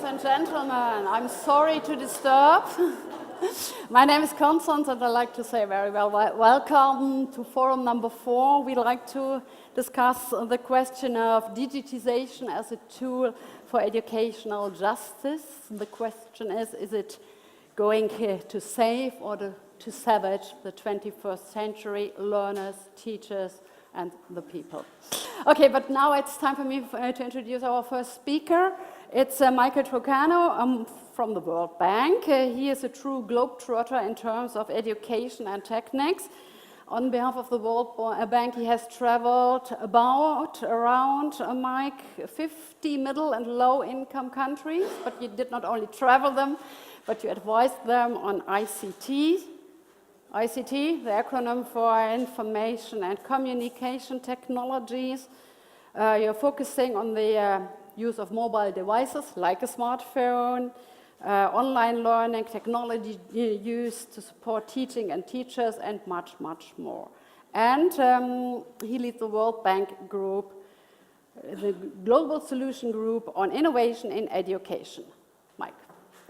and gentlemen, I'm sorry to disturb. My name is Constanze and I'd like to say very well welcome to forum number 4. We'd like to discuss the question of digitization as a tool for educational justice. The question is it going to save or to savage the 21st century learners, teachers, and the people? Okay, but now it's time for me to introduce our first speaker. It's Michael Trucano from the Weltbank. He is a true globetrotter in terms of education and techniques. On behalf of the Weltbank, he has traveled around Mike, 50 middle and low income countries, but you did not only travel them, but you advised them on ICT. ICT, the acronym for Information and Communication Technologies. You're focusing on the use of mobile devices like a smartphone, online learning, technology used to support teaching and teachers, and much, much more. And he leads the Weltbank group, the Global Solution Group on Innovation in Education. Mike,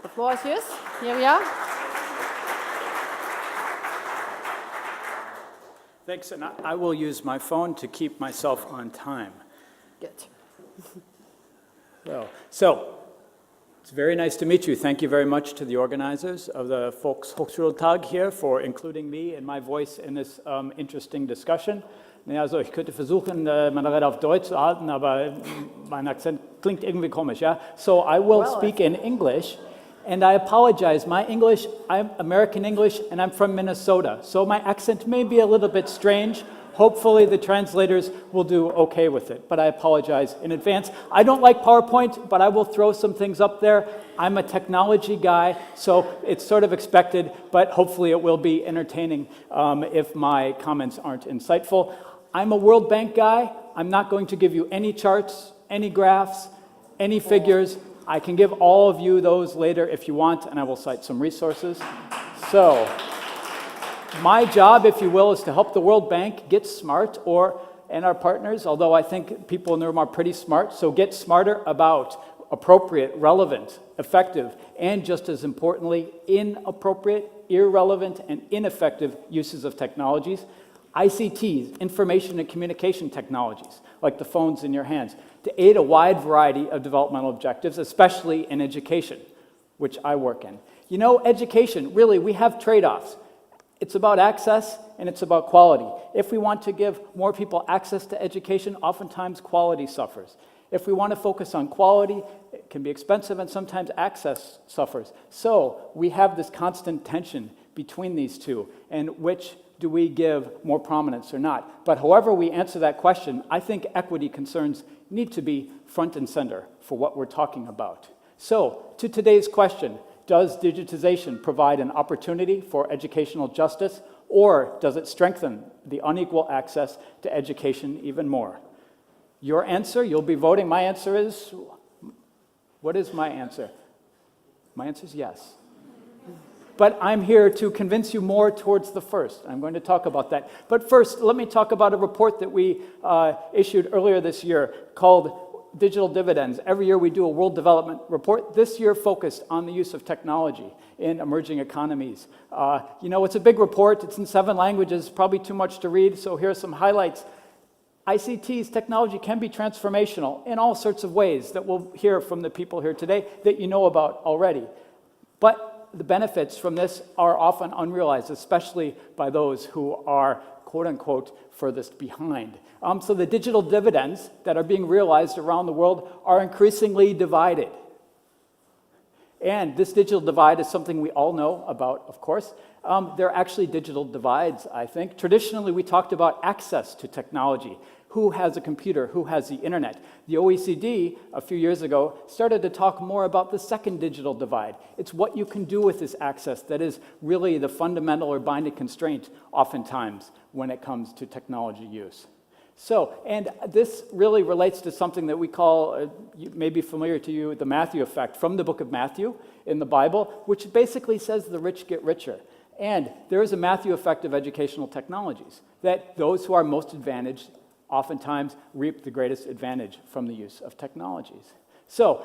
the floor is yours. Here we are. Thanks, and I will use my phone to keep myself on time. Good. So, it's very nice to meet you. Thank you very much to the organizers of the Volkshochschultag here for including me and my voice in this interesting discussion. Also, ich könnte versuchen, meine Rede auf Deutsch zu halten, aber mein Akzent klingt irgendwie komisch, ja? So, I will speak in English. And I apologize, my English, I'm American English, and I'm from Minnesota. So my accent may be a little bit strange. Hopefully the translators will do okay with it, but I apologize in advance. I don't like PowerPoint, but I will throw some things up there. I'm a technology guy, so it's sort of expected, but hopefully it will be entertaining if my comments aren't insightful. I'm a World Bank guy. I'm not going to give you any charts, any graphs, any figures. I can give all of you those later if you want, and I will cite some resources. So, my job, if you will, is to help the World Bank get smart, and our partners, although I think people in the room are pretty smart, so get smarter about appropriate, relevant, effective, and just as importantly, inappropriate, irrelevant, and ineffective uses of technologies. ICTs, information and communication technologies, like the phones in your hands, to aid a wide variety of developmental objectives, especially in education, which I work in. You know, education, really, we have trade-offs. It's about access and it's about quality. If we want to give more people access to education, oftentimes quality suffers. If we want to focus on quality, it can be expensive and sometimes access suffers. So we have this constant tension between these two, and which do we give more prominence or not? But however we answer that question, I think equity concerns need to be front and center for what we're talking about. So, to today's question, does digitization provide an opportunity for educational justice, or does it strengthen the unequal access to education even more? Your answer, you'll be voting. My answer is, what is my answer? My answer is yes. But I'm here to convince you more towards the first. I'm going to talk about that. But first, let me talk about a report that we issued earlier this year called Digital Dividends. Every year we do a world development report. This year focused on the use of technology in emerging economies. You know, it's a big report. It's in 7 languages, probably too much to read, so here are some highlights. ICT's technology can be transformational in all sorts of ways that we'll hear from the people here today that you know about already. But the benefits from this are often unrealized, especially by those who are, quote-unquote, furthest behind. So the digital dividends that are being realized around the world are increasingly divided. And this digital divide is something we all know about, of course. There are actually digital divides, I think. Traditionally, we talked about access to technology. Who has a computer? Who has the internet? The OECD, a few years ago, started to talk more about the second digital divide. It's what you can do with this access that is really the fundamental or binding constraint, oftentimes, when it comes to technology use. So, and this really relates to something that we call, may be familiar to you, the Matthew effect, from the book of Matthew in the Bible, which basically says the rich get richer. And there is a Matthew effect of educational technologies, that those who are most advantaged oftentimes reap the greatest advantage from the use of technologies. So,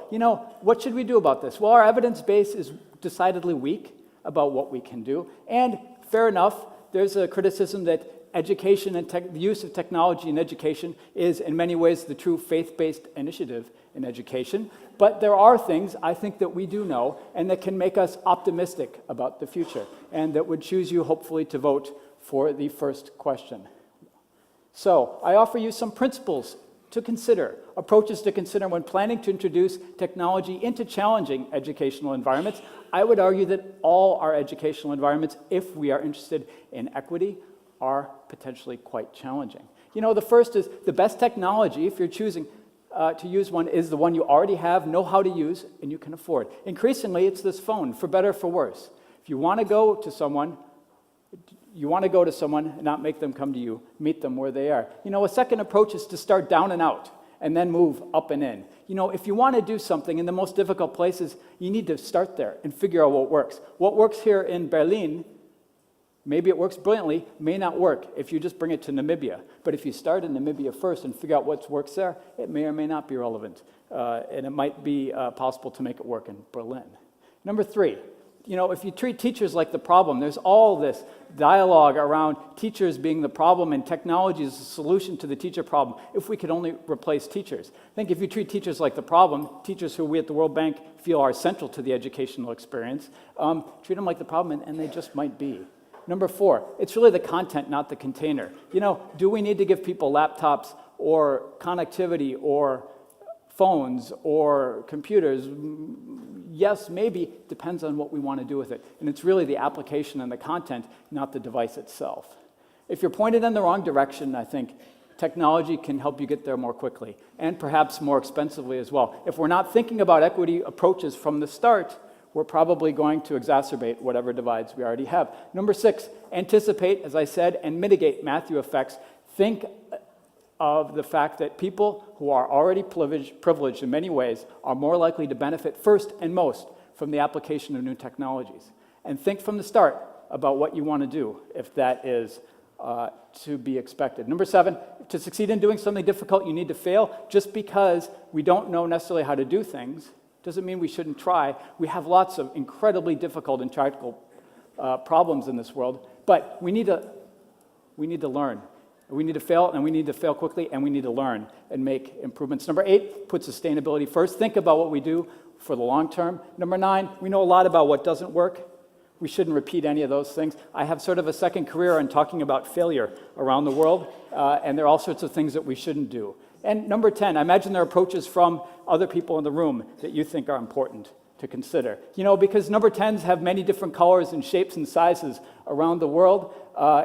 what should we do about this? Well, our evidence base is decidedly weak about what we can do. And fair enough, there's a criticism that education and the use of technology in education is in many ways the true faith-based initiative in education. But there are things I think that we do know and that can make us optimistic about the future and that would choose you hopefully to vote for the first question. So I offer you some principles to consider, approaches to consider when planning to introduce technology into challenging educational environments. I would argue that all our educational environments, if we are interested in equity, are potentially quite challenging. The first is the best technology, if you're choosing to use one, is the one you already have, know how to use, and you can afford. Increasingly, it's this phone, for better or for worse. If you want to go to someone, and not make them come to you, meet them where they are. A second approach is to start down and out, and then move up and in. If you want to do something in the most difficult places, you need to start there and figure out what works. What works here in Berlin, maybe it works brilliantly, may not work if you just bring it to Namibia. But if you start in Namibia first and figure out what works there, it may or may not be relevant. And it might be possible to make it work in Berlin. Number 3, if you treat teachers like the problem, there's all this dialogue around teachers being the problem and technology is the solution to the teacher problem if we could only replace teachers. I think if you treat teachers like the problem, teachers who we at the World Bank feel are central to the educational experience, treat them like the problem and they just might be. Number 4, it's really the content, not the container. Do we need to give people laptops or connectivity or phones or computers? Yes, maybe, depends on what we want to do with it. And it's really the application and the content, not the device itself. If you're pointed in the wrong direction, I think technology can help you get there more quickly and perhaps more expensively as well. If we're not thinking about equity approaches from the start, we're probably going to exacerbate whatever divides we already have. Number 6, anticipate, as I said, and mitigate Matthew effects. Think of the fact that people who are already privileged in many ways are more likely to benefit first and most from the application of new technologies. And think from the start about what you want to do if that is to be expected. Number 7, to succeed in doing something difficult, you need to fail. Just because we don't know necessarily how to do things doesn't mean we shouldn't try. We have lots of incredibly difficult and practical problems in this world, but we need to learn. We need to fail, and we need to fail quickly, and we need to learn and make improvements. Number 8, put sustainability first. Think about what we do for the long term. Number 9, we know a lot about what doesn't work. We shouldn't repeat any of those things. I have sort of a second career in talking about failure around the world, and there are all sorts of things that we shouldn't do. And number 10, I imagine there are approaches from other people in the room that you think are important to consider. Because number 10s have many different colors and shapes and sizes around the world.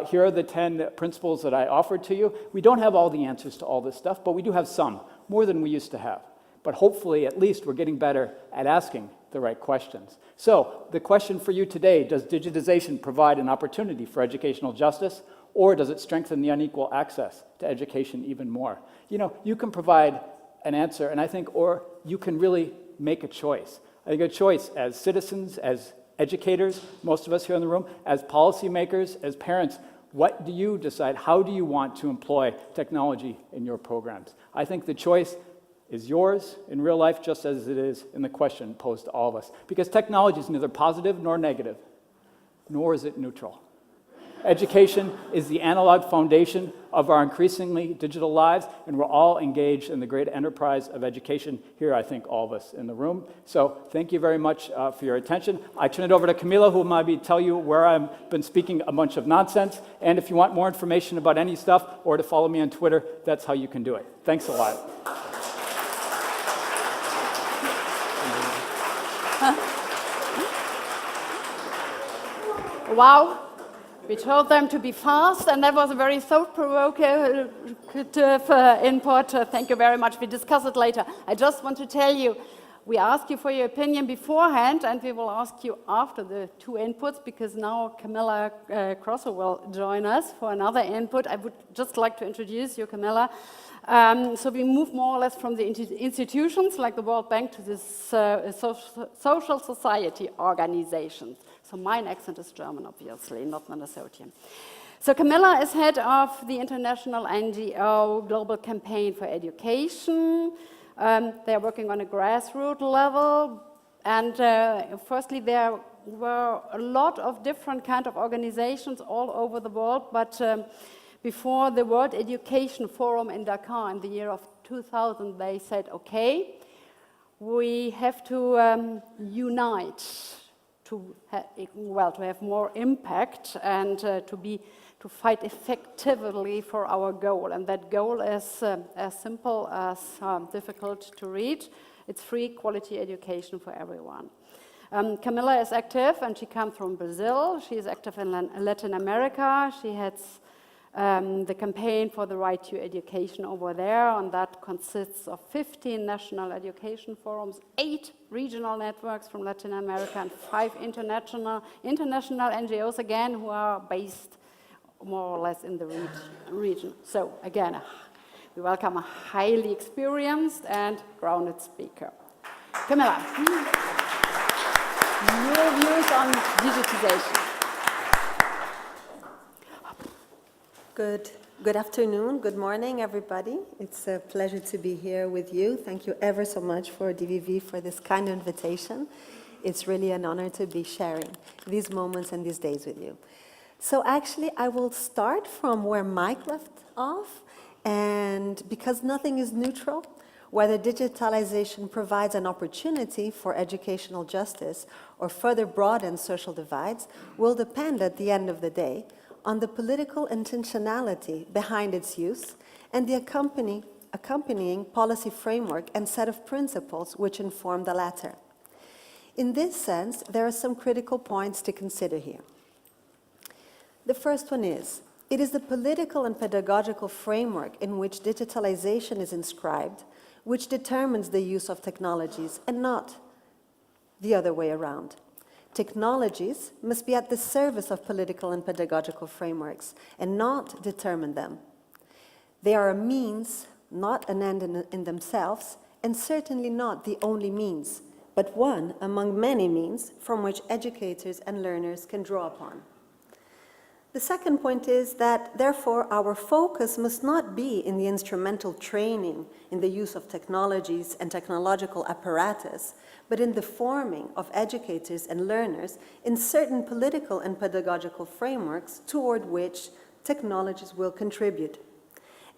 Here are the 10 principles that I offered to you. We don't have all the answers to all this stuff, but we do have some, more than we used to have. But hopefully, at least, we're getting better at asking the right questions. So, the question for you today, does digitization provide an opportunity for educational justice, or does it strengthen the unequal access to education even more? You can provide an answer, and I think, or you can really make a choice. I think a choice as citizens, as educators, most of us here in the room, as policymakers, as parents, what do you decide? How do you want to employ technology in your programs? I think the choice is yours in real life, just as it is in the question posed to all of us. Because technology is neither positive nor negative, nor is it neutral. Education is the analog foundation of our increasingly digital lives, and we're all engaged in the great enterprise of education here, I think all of us in the room. So thank you very much for your attention. I turn it over to Camilla, who will maybe tell you where I've been speaking a bunch of nonsense. And if you want more information about any stuff or to follow me on Twitter, that's how you can do it. Thanks a lot. Wow. We told them to be fast, and that was a very thought-provocative input. Thank you very much. We discuss it later. I just want to tell you, we asked you for your opinion beforehand, and we will ask you after the 2 inputs, because now Camilla Croso will join us for another input. I would just like to introduce you, Camilla. So we move more or less from the institutions like the World Bank to the social society organizations. So my accent is German, obviously, not Minnesotan. So Camilla is head of the international NGO Global Campaign for Education. They are working on a grassroots level. And firstly, there were a lot of different kind of organizations all over the world. But before the World Education Forum in Dakar in the year of 2000, they said, okay, we have to unite to have more impact and to fight effectively for our goal. And that goal is as simple as difficult to read. It's free quality education for everyone. Camilla is active, and she comes from Brazil. She is active in Latin America. She heads the campaign for the right to education over there, and that consists of 15 national education forums, 8 regional networks from Latin America, and 5 international NGOs, again, who are based more or less in the region. So, again, we welcome a highly experienced and grounded speaker. Camilla, your views on digitization. Good afternoon, good morning, everybody. It's a pleasure to be here with you. Thank you ever so much for DVV for this kind of invitation. It's really an honor to be sharing these moments and these days with you. So actually, I will start from where Mike left off, and because nothing is neutral, whether digitalization provides an opportunity for educational justice or further broadens social divides will depend at the end of the day on the political intentionality behind its use and the accompanying policy framework and set of principles which inform the latter. In this sense, there are some critical points to consider here. The first one is, it is the political and pedagogical framework in which digitalization is inscribed which determines the use of technologies and not the other way around. Technologies must be at the service of political and pedagogical frameworks and not determine them. They are a means, not an end in themselves, and certainly not the only means, but one among many means from which educators and learners can draw upon. The second point is that, therefore, our focus must not be in the instrumental training in the use of technologies and technological apparatus, but in the forming of educators and learners in certain political and pedagogical frameworks toward which technologies will contribute.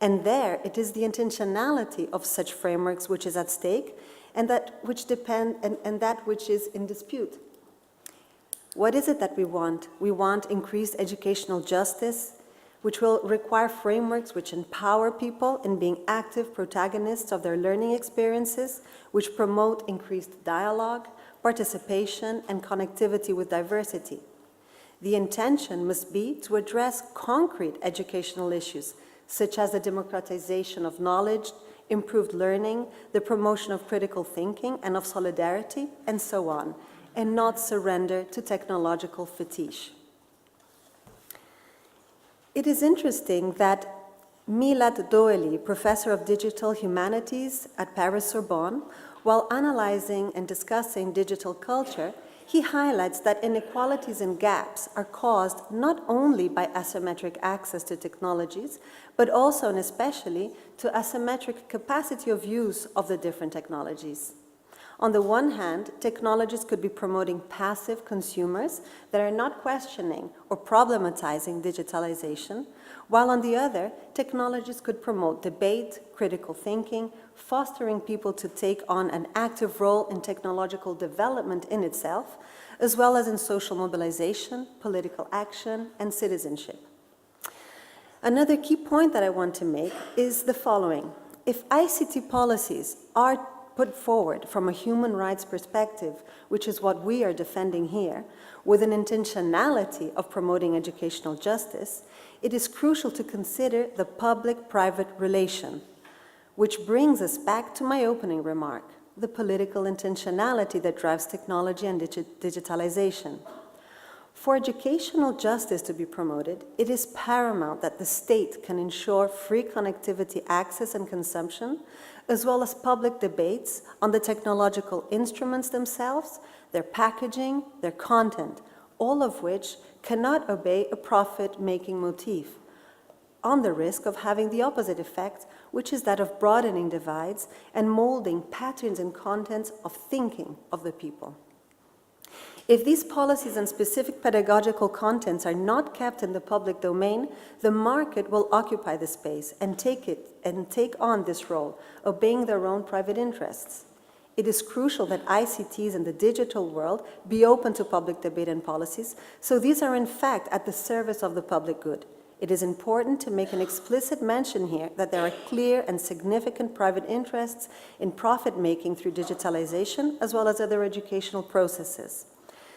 And there, it is the intentionality of such frameworks which is at stake and that which that which is in dispute. What is it that we want? We want increased educational justice, which will require frameworks which empower people in being active protagonists of their learning experiences, which promote increased dialogue, participation, and connectivity with diversity. The intention must be to address concrete educational issues, such as the democratization of knowledge, improved learning, the promotion of critical thinking and of solidarity, and so on, and not surrender to technological fetish. It is interesting that Milad Doeli, professor of digital humanities at Paris-Sorbonne, while analyzing and discussing digital culture, he highlights that inequalities and gaps are caused not only by asymmetric access to technologies, but also and especially to asymmetric capacity of use of the different technologies. On the one hand, technologies could be promoting passive consumers that are not questioning or problematizing digitalization, while on the other, technologies could promote debate, critical thinking, fostering people to take on an active role in technological development in itself, as well as in social mobilization, political action, and citizenship. Another key point that I want to make is the following. If ICT policies are put forward from a human rights perspective, which is what we are defending here, with an intentionality of promoting educational justice, it is crucial to consider the public-private relation, which brings us back to my opening remark, the political intentionality that drives technology and digitalization. For educational justice to be promoted, it is paramount that the state can ensure free connectivity access and consumption, as well as public debates on the technological instruments themselves, their packaging, their content, all of which cannot obey a profit-making motif. on the risk of having the opposite effect, which is that of broadening divides and molding patterns and contents of thinking of the people. If these policies and specific pedagogical contents are not kept in the public domain, the market will occupy the space and take on this role, obeying their own private interests. It is crucial that ICTs in the digital world be open to public debate and policies, so these are in fact at the service of the public good. It is important to make an explicit mention here that there are clear and significant private interests in profit-making through digitalization, as well as other educational processes.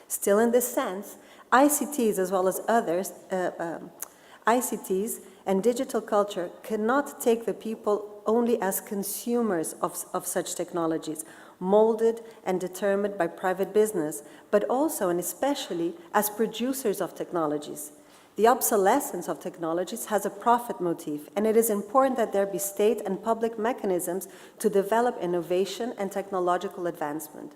Still, in this sense, ICTs, as well as others, ICTs and digital culture cannot take the people only as consumers of such technologies, molded and determined by private business, but also and especially as producers of technologies. The obsolescence of technologies has a profit motif, and it is important that there be state and public mechanisms to develop innovation and technological advancement.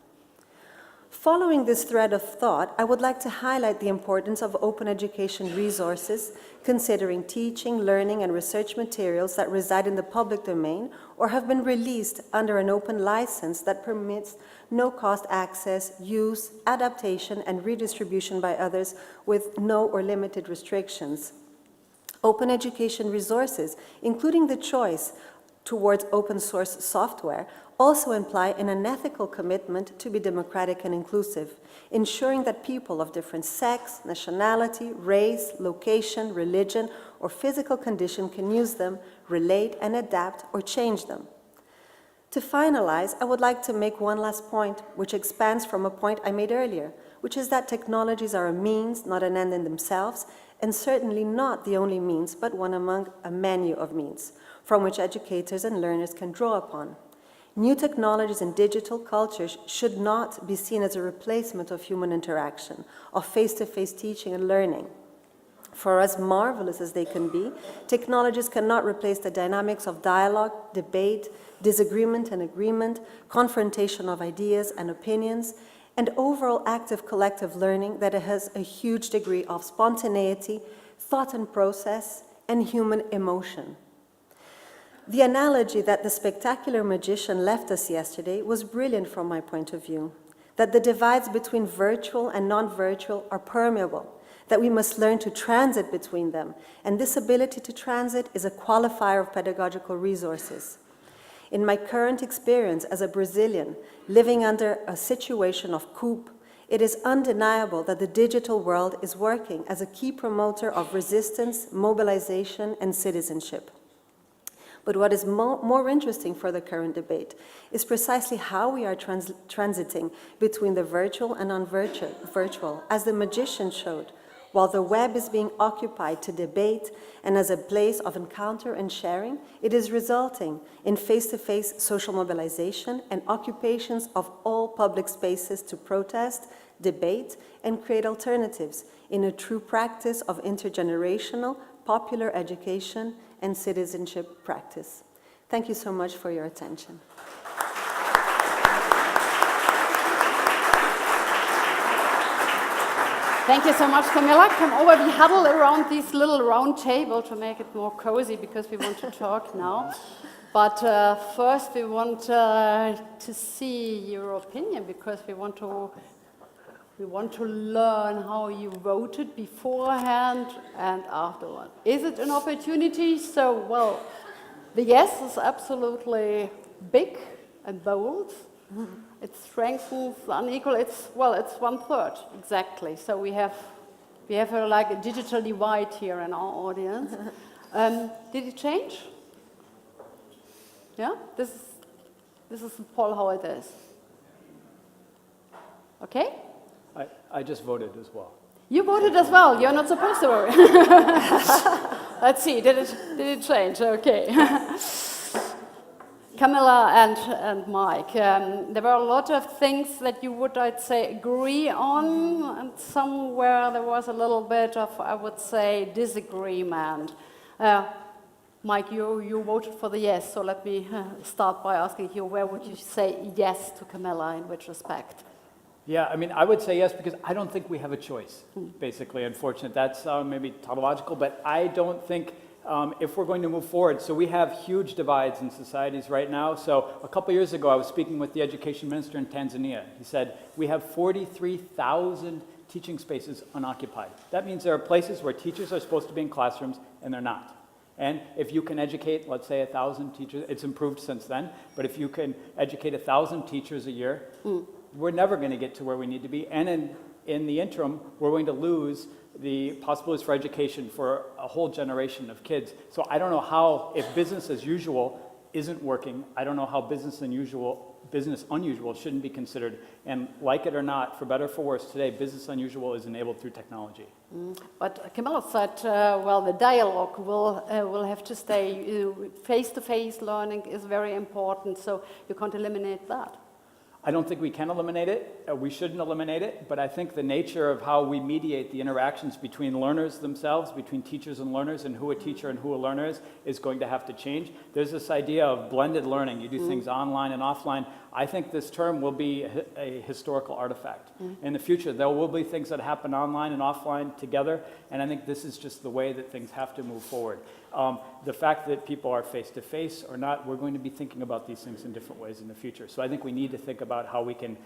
Following this thread of thought, I would like to highlight the importance of open education resources, considering teaching, learning, and research materials that reside in the public domain or have been released under an open license that permits no-cost access, use, adaptation, and redistribution by others with no or limited restrictions. Open education resources, including the choice towards open source software, also imply an ethical commitment to be democratic and inclusive, ensuring that people of different sex, nationality, race, location, religion, or physical condition can use them, relate, and adapt or change them. To finalize, I would like to make one last point, which expands from a point I made earlier, which is that technologies are a means, not an end in themselves, and certainly not the only means, but one among a menu of means, from which educators and learners can draw upon. New technologies and digital cultures should not be seen as a replacement of human interaction, of face-to-face teaching and learning. For as marvelous as they can be, technologies cannot replace the dynamics of dialogue, debate, disagreement and agreement, confrontation of ideas and opinions, and overall active collective learning that has a huge degree of spontaneity, thought and process, and human emotion. The analogy that the spectacular magician left us yesterday was brilliant from my point of view, that the divides between virtual and non-virtual are permeable, that we must learn to transit between them, and this ability to transit is a qualifier of pedagogical resources. In my current experience as a Brazilian living under a situation of coup, it is undeniable that the digital world is working as a key promoter of resistance, mobilization, and citizenship. But what is more interesting for the current debate is precisely how we are transiting between the virtual and non-virtual, as the magician showed, while the web is being occupied to debate and as a place of encounter and sharing, it is resulting in face-to-face social mobilization and occupations of all public spaces to protest, debate, and create alternatives in a true practice of intergenerational, popular education and citizenship practice. Thank you so much for your attention. Thank you so much, Camilla. Come over, we huddle around this little round table to make it more cozy because we want to talk now. But first we want to see your opinion because we want to learn how you voted beforehand and afterward. Is it an opportunity? So, well, the yes is absolutely big and bold. It strengthens unequal. It's 1/3 exactly. So we have like a digital divide here in our audience. Did it change? Yeah. This is the poll how it is. Okay. I just voted as well. You voted as well. You're not supposed to vote. Let's see. Did it change? Okay. Camilla and Mike, there were a lot of things that you would, I'd say, agree on, and somewhere there was a little bit of, I would say, disagreement. Mike, you voted for the yes, so let me start by asking you, where would you say yes to Camilla, in which respect? Yeah, I mean, I would say yes because I don't think we have a choice, basically, unfortunately. That's maybe tautological, but I don't think if we're going to move forward. So we have huge divides in societies right now. So a couple years ago, I was speaking with the education minister in Tanzania. He said, we have 43,000 teaching spaces unoccupied. That means there are places where teachers are supposed to be in classrooms and they're not. And if you can educate, let's say 1,000 teachers, it's improved since then, but if you can educate 1,000 teachers a year, we're never going to get to where we need to be. And in the interim, we're going to lose the possibilities for education for a whole generation of kids. So I don't know how, if business as usual isn't working, I don't know how business unusual shouldn't be considered. And like it or not, for better or for worse, today business unusual is enabled through technology. But Camilla said, well, the dialogue will have to stay. Face-to-face learning is very important, so you can't eliminate that. I don't think we can eliminate it. We shouldn't eliminate it, but I think the nature of how we mediate the interactions between learners themselves, between teachers and learners, and who a teacher and who a learner is going to have to change. There's this idea of blended learning. You do things online and offline. I think this term will be a historical artifact. In the future, there will be things that happen online and offline together, and I think this is just the way that things have to move forward. The fact that people are face-to-face or not, we're going to be thinking about these things in different ways in the future. So I think we need to think about how we can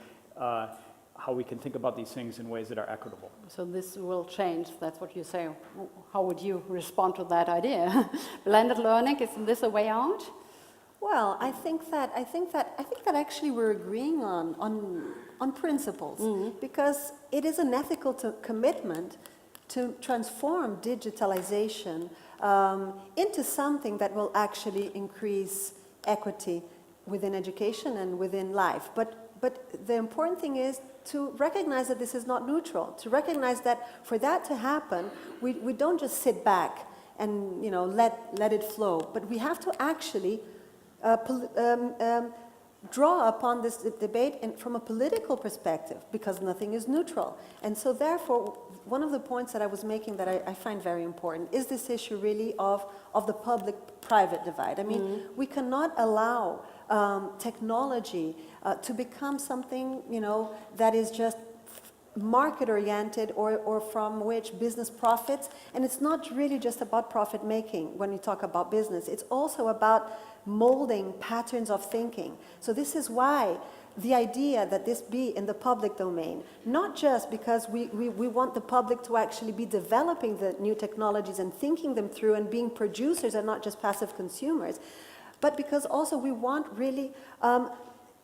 think about these things in ways that are equitable. So this will change, that's what you say. How would you respond to that idea? Blended learning, is this a way out? Well, I think that actually we're agreeing on principles, because it is an ethical commitment to transform digitalization into something that will actually increase equity within education and within life. But the important thing is to recognize that this is not neutral, to recognize that for that to happen, we don't just sit back and let it flow, but we have to actually draw upon this debate from a political perspective, because nothing is neutral. And so therefore, one of the points that I was making that I find very important is this issue really of the public-private divide. I mean, we cannot allow technology to become something, that is just market-oriented or from which business profits. And it's not really just about profit-making when we talk about business. It's also about molding patterns of thinking. So this is why the idea that this be in the public domain, not just because we want the public to actually be developing the new technologies and thinking them through and being producers and not just passive consumers, but because also we want really,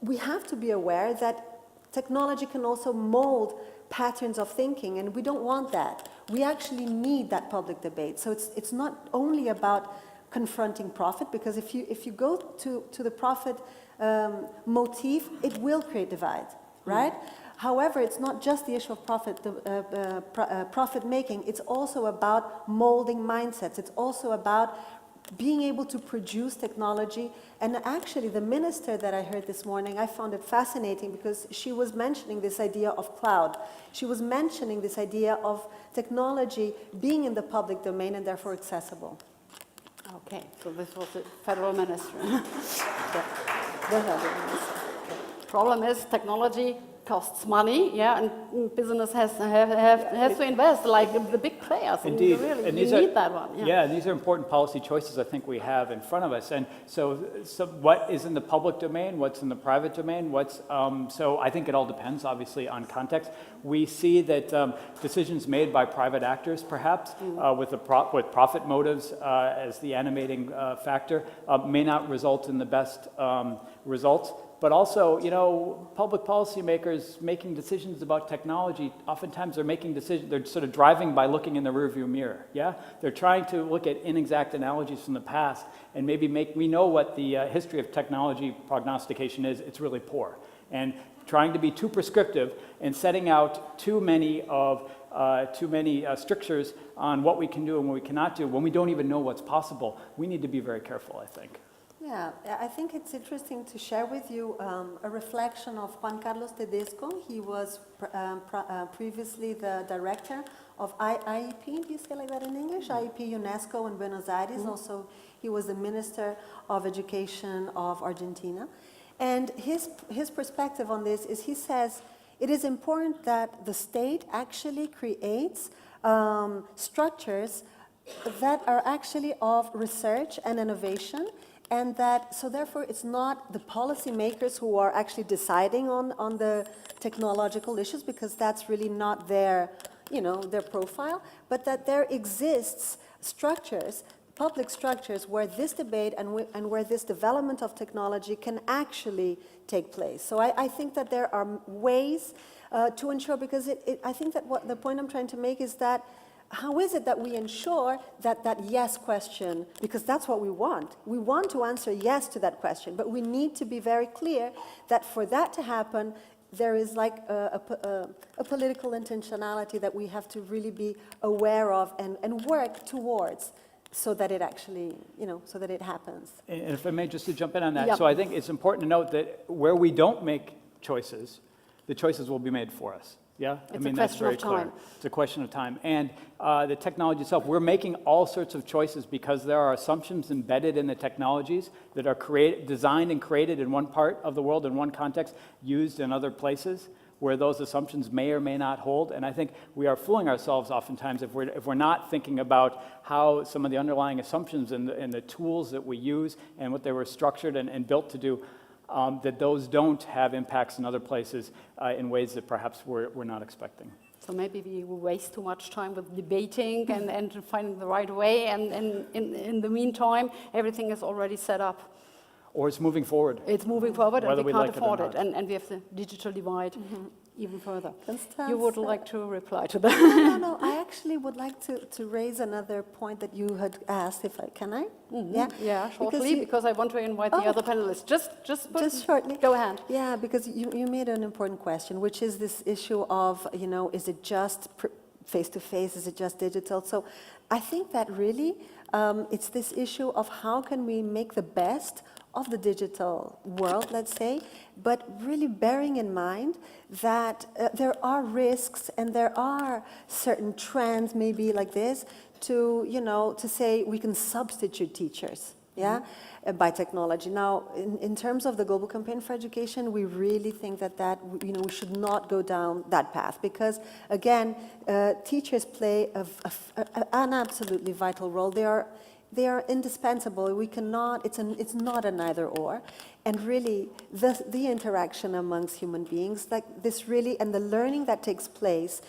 we have to be aware that technology can also mold patterns of thinking, and we don't want that. We actually need that public debate. So it's not only about confronting profit, because if you go to the profit motif, it will create divide, right? However, it's not just the issue of profit making. It's also about molding mindsets. It's also about being able to produce technology. And actually, the minister that I heard this morning, I found it fascinating because she was mentioning this idea of cloud. She was mentioning this idea of technology being in the public domain and therefore accessible. Okay, so this was the federal minister. Problem is, technology costs money, yeah, and business has to invest, like the big players. Indeed, Really, and you need that one. Yeah, these are important policy choices I think we have in front of us. And so what is in the public domain? What's in the private domain? So I think it all depends, obviously, on context. We see that decisions made by private actors, perhaps, with profit motives as the animating factor, may not result in the best results. But also, public policymakers making decisions about technology, oftentimes they're making decisions, they're sort of driving by looking in the rearview mirror, yeah? They're trying to look at inexact analogies from the past and maybe we know what the history of technology prognostication is, it's really poor. And trying to be too prescriptive and setting out too many strictures on what we can do and what we cannot do when we don't even know what's possible, we need to be very careful, I think. Yeah, I think it's interesting to share with you a reflection of Juan Carlos Tedesco. He was previously the director of ICAE, do you say like that in English? ICAE UNESCO in Buenos Aires. Also, he was the Minister of Education of Argentina. And his perspective on this is, he says, it is important that the state actually creates structures that are actually of research and innovation, and that, so therefore it's not the policymakers who are actually deciding on the technological issues, because that's really not their, their profile, but that there exists structures, public structures, where this debate and where this development of technology can actually take place. So I think that there are ways to ensure, because I think that what the point I'm trying to make is that how is it that we ensure that that yes question, because that's what we want. We want to answer yes to that question, but we need to be very clear that for that to happen, there is like a political intentionality that we have to really be aware of and work towards, so that it actually, so that it happens. And if I may, just to jump in on that. Yep. So I think it's important to note that where we don't make choices, the choices will be made for us. Yeah? It's a question of time. It's a question of time. And the technology itself, we're making all sorts of choices because there are assumptions embedded in the technologies that are designed and created in one part of the world, in one context, used in other places, where those assumptions may or may not hold. And I think we are fooling ourselves oftentimes if we're not thinking about how some of the underlying assumptions and the tools that we use and what they were structured and built to do, that those don't have impacts in other places in ways that perhaps we're not expecting. So maybe we waste too much time with debating and finding the right way, and in the meantime, everything is already set up. Or it's moving forward. It's moving forward, and we can't afford it, or not. and we have the digital divide even further. Constanze. You would like to reply to that? No, I actually would like to raise another point that you had asked, can I? Yeah, shortly, because I want to invite the other panelists. Just shortly. Go ahead. Yeah, because you made an important question, which is this issue of, is it just face-to-face, is it just digital? So I think that really it's this issue of how can we make the best of the digital world, let's say, but really bearing in mind that there are risks and there are certain trends, maybe like this, to say we can substitute teachers, by technology. Now, in terms of the Global Campaign for Education, we really think that we should not go down that path, because again, teachers play an absolutely vital role. They are indispensable. We cannot. It's not an either or, and really the interaction amongst human beings, like this really, and the learning that takes place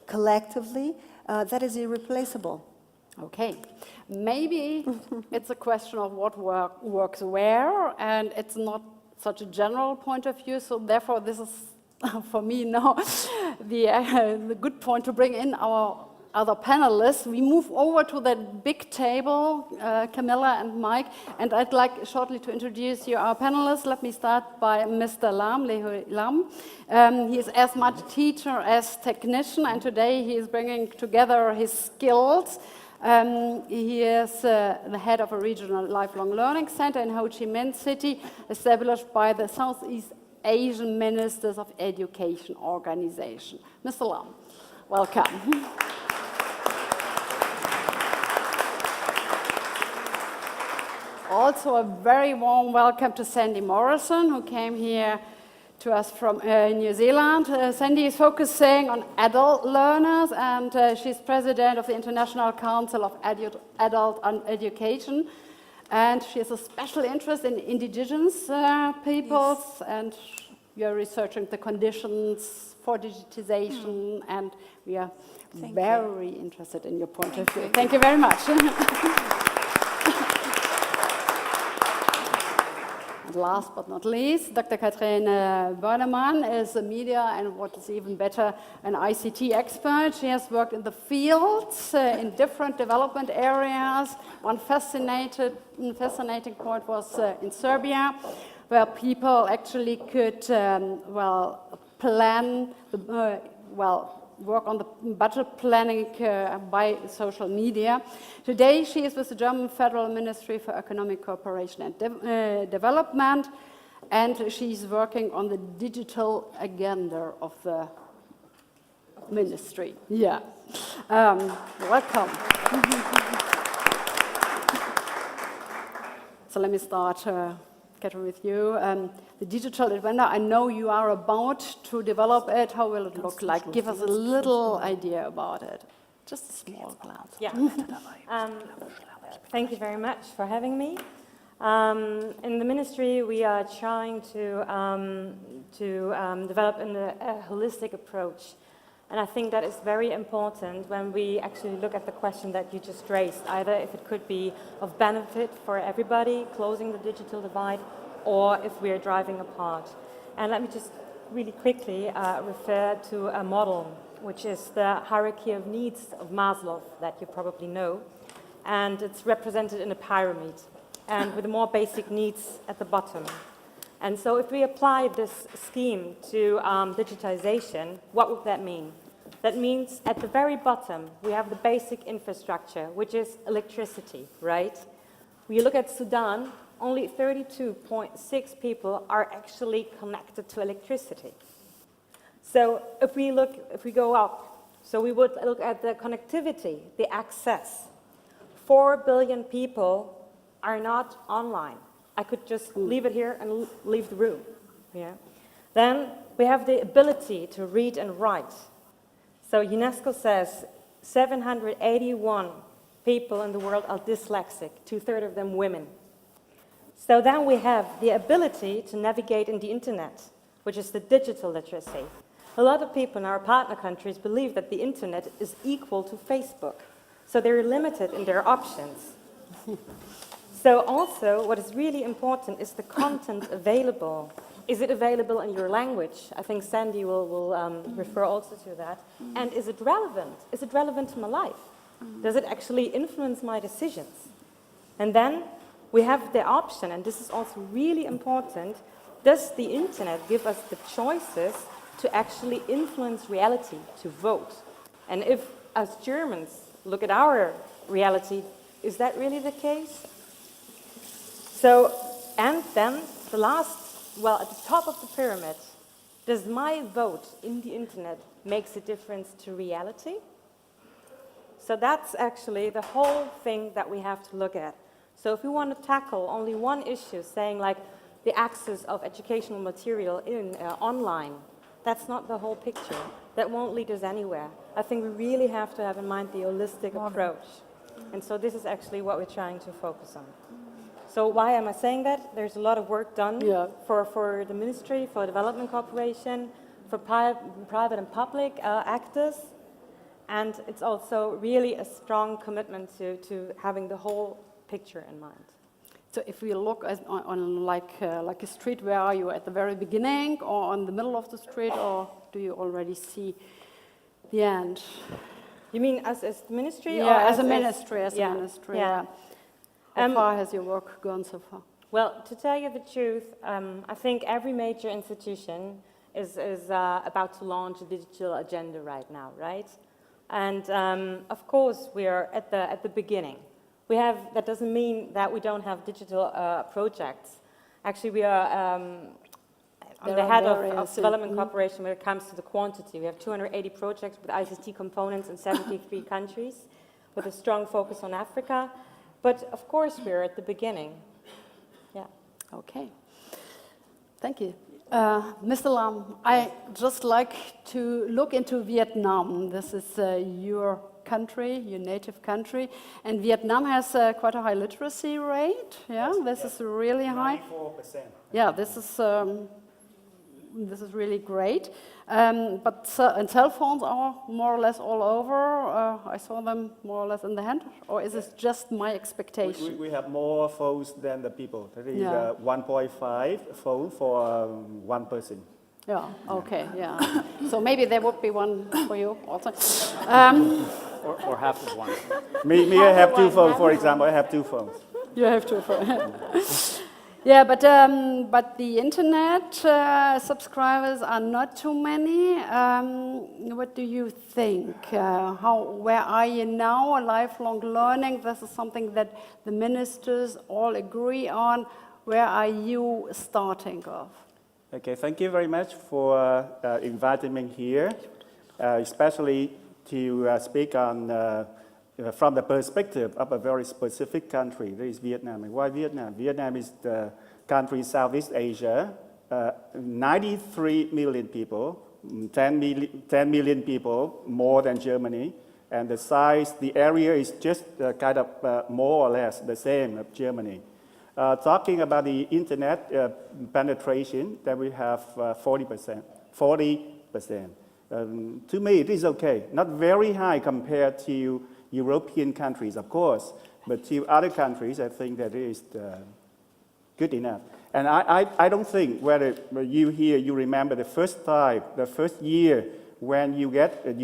collectively, that is irreplaceable. Okay, maybe it's a question of what works where, and it's not such a general point of view. So therefore, this is for me now the good point to bring in our other panelists. We move over to that big table, Camilla and Mike, and I'd like shortly to introduce you our panelists. Let me start by Mr. Lam, Lehui Lam. He is as much teacher as technician, and today he is bringing together his skills. He is the head of a regional lifelong learning center in Ho Chi Minh City, established by the Southeast Asian Ministers of Education Organization. Mr. Lam, welcome. Also a very warm welcome to Sandy Morrison, who came here to us from New Zealand. Sandy is focusing on adult learners, and she's president of the International Council of Adult Education. And she has a special interest in indigenous peoples, and you're researching the conditions for digitization, and we are very interested in your point of view. Thank you very much. And last but not least, Dr. Katrin Bornemann is a media and, what is even better, an ICT expert. She has worked in the fields in different development areas. One fascinating point was in Serbia, where people actually could, plan, work on the budget planning by social media. Today, she is with the German Federal Ministry for Economic Cooperation and Development, and she's working on the digital agenda of the ministry. Yeah. Welcome. So let me start, Katrin, with you. The digital agenda, I know you are about to develop it. How will it look like? Give us a little idea about it. Just a small glance. Yeah. Thank you very much for having me. In the ministry, we are trying to develop a holistic approach. And I think that is very important when we actually look at the question that you just raised, either if it could be of benefit for everybody, closing the digital divide, or if we are driving apart. And let me just really quickly refer to a model, which is the hierarchy of needs of Maslow that you probably know. And it's represented in a pyramid, and with the more basic needs at the bottom. And so if we apply this scheme to digitization, what would that mean? That means at the very bottom, we have the basic infrastructure, which is electricity, right? When you look at Sudan, only 32.6 people are actually connected to electricity. So if we go up, so we would look at the connectivity, the access. 4 billion people are not online. I could just leave it here and leave the room. Yeah. Then we have the ability to read and write. So UNESCO says 781 people in the world are dyslexic, 2/3 of them women. So then we have the ability to navigate in the internet, which is the digital literacy. A lot of people in our partner countries believe that the internet is equal to Facebook. So they're limited in their options. So also, what is really important is the content available. Is it available in your language? I think Sandy will refer also to that. And is it relevant? Is it relevant to my life? Does it actually influence my decisions? And then we have the option, and this is also really important, does the internet give us the choices to actually influence reality, to vote? And if, as Germans, look at our reality, is that really the case? So, and then the last, well, at the top of the pyramid, does my vote in the internet makes a difference to reality? So that's actually the whole thing that we have to look at. So if we want to tackle only one issue, saying like the access of educational material in online, that's not the whole picture. That won't lead us anywhere. I think we really have to have in mind the holistic approach. And so this is actually what we're trying to focus on. So why am I saying that? There's a lot of work done for the ministry, for development cooperation, for private and public actors. And it's also really a strong commitment to having the whole picture in mind. So if we look on like a street, where are you, at the very beginning or on the middle of the street, or do you already see the end? You mean as the ministry? Yeah, or as a ministry. Yeah. How far has your work gone so far? Well, to tell you the truth, I think every major institution is about to launch a digital agenda right now, right? And of course, we are at the beginning. That doesn't mean that we don't have digital projects. Actually, we are on the head of development cooperation when it comes to the quantity. We have 280 projects with ICT components in 73 countries, with a strong focus on Africa. But of course, we're at the beginning. Yeah. Okay. Thank you. Mr. Lam, I just like to look into Vietnam. This is your country, your native country, and Vietnam has quite a high literacy rate. Yeah, this is really high. 94%. Yeah, this is really great. But and cell phones are more or less all over. I saw them more or less in the hand. Or is this just my expectation? We have more phones than the people. That is 1.5 phone for one person. Yeah, okay, yeah. So maybe there would be one for you also. Or half of one. Me, I have two phones, for example. I have two phones. You have two phones. Yeah, but the internet subscribers are not too many. What do you think? Where are you now? Lifelong learning. This is something that the ministers all agree on. Where are you starting off? Okay, thank you very much for inviting me here, especially to speak on from the perspective of a very specific country, that is Vietnam. And why Vietnam? Vietnam is the country in Southeast Asia, 93 million people, 10 million people more than Germany, And the size, the area is just kind of more or less the same as Germany. Talking about the internet penetration, that we have 40%. 40%. To me, it is okay. Not very high compared to European countries, of course, but to other countries, I think that it is good enough. And I don't think whether you here, you remember the first time, the first year when you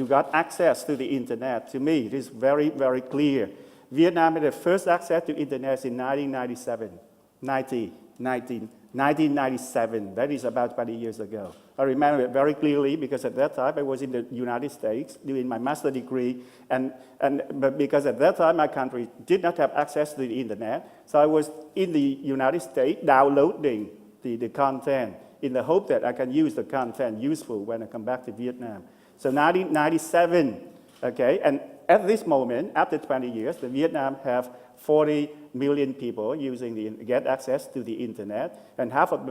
got access to the internet. To me, it is very, very clear. Vietnam had the first access to internet in 1997. That is about 20 years ago. I remember it very clearly because at that time I was in the United States doing my master's degree, but because at that time my country did not have access to the internet, so I was in the United States downloading the content in the hope that I can use the content useful when I come back to Vietnam. So 1997, okay, and at this moment, after 20 years, the Vietnam have 40 million people get access to the internet, and half of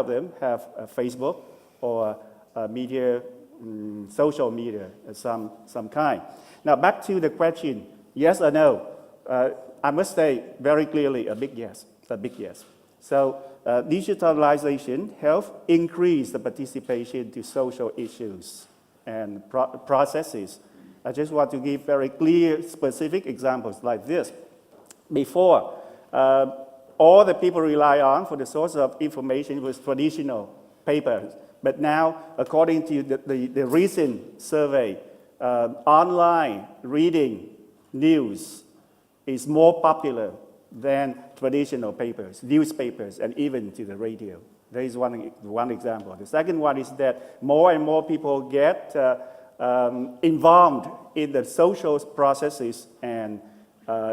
them have Facebook or media, social media of some kind. Now back to the question, yes or no? I must say very clearly a big yes. So digitalization helps increase the participation to social issues and processes. I just want to give very clear, specific examples like this. Before, all the people rely on for the source of information was traditional papers. But now, according to the recent survey, online reading news is more popular than traditional papers, newspapers, and even to the radio. There is one example. The second one is that more and more people get involved in the social processes and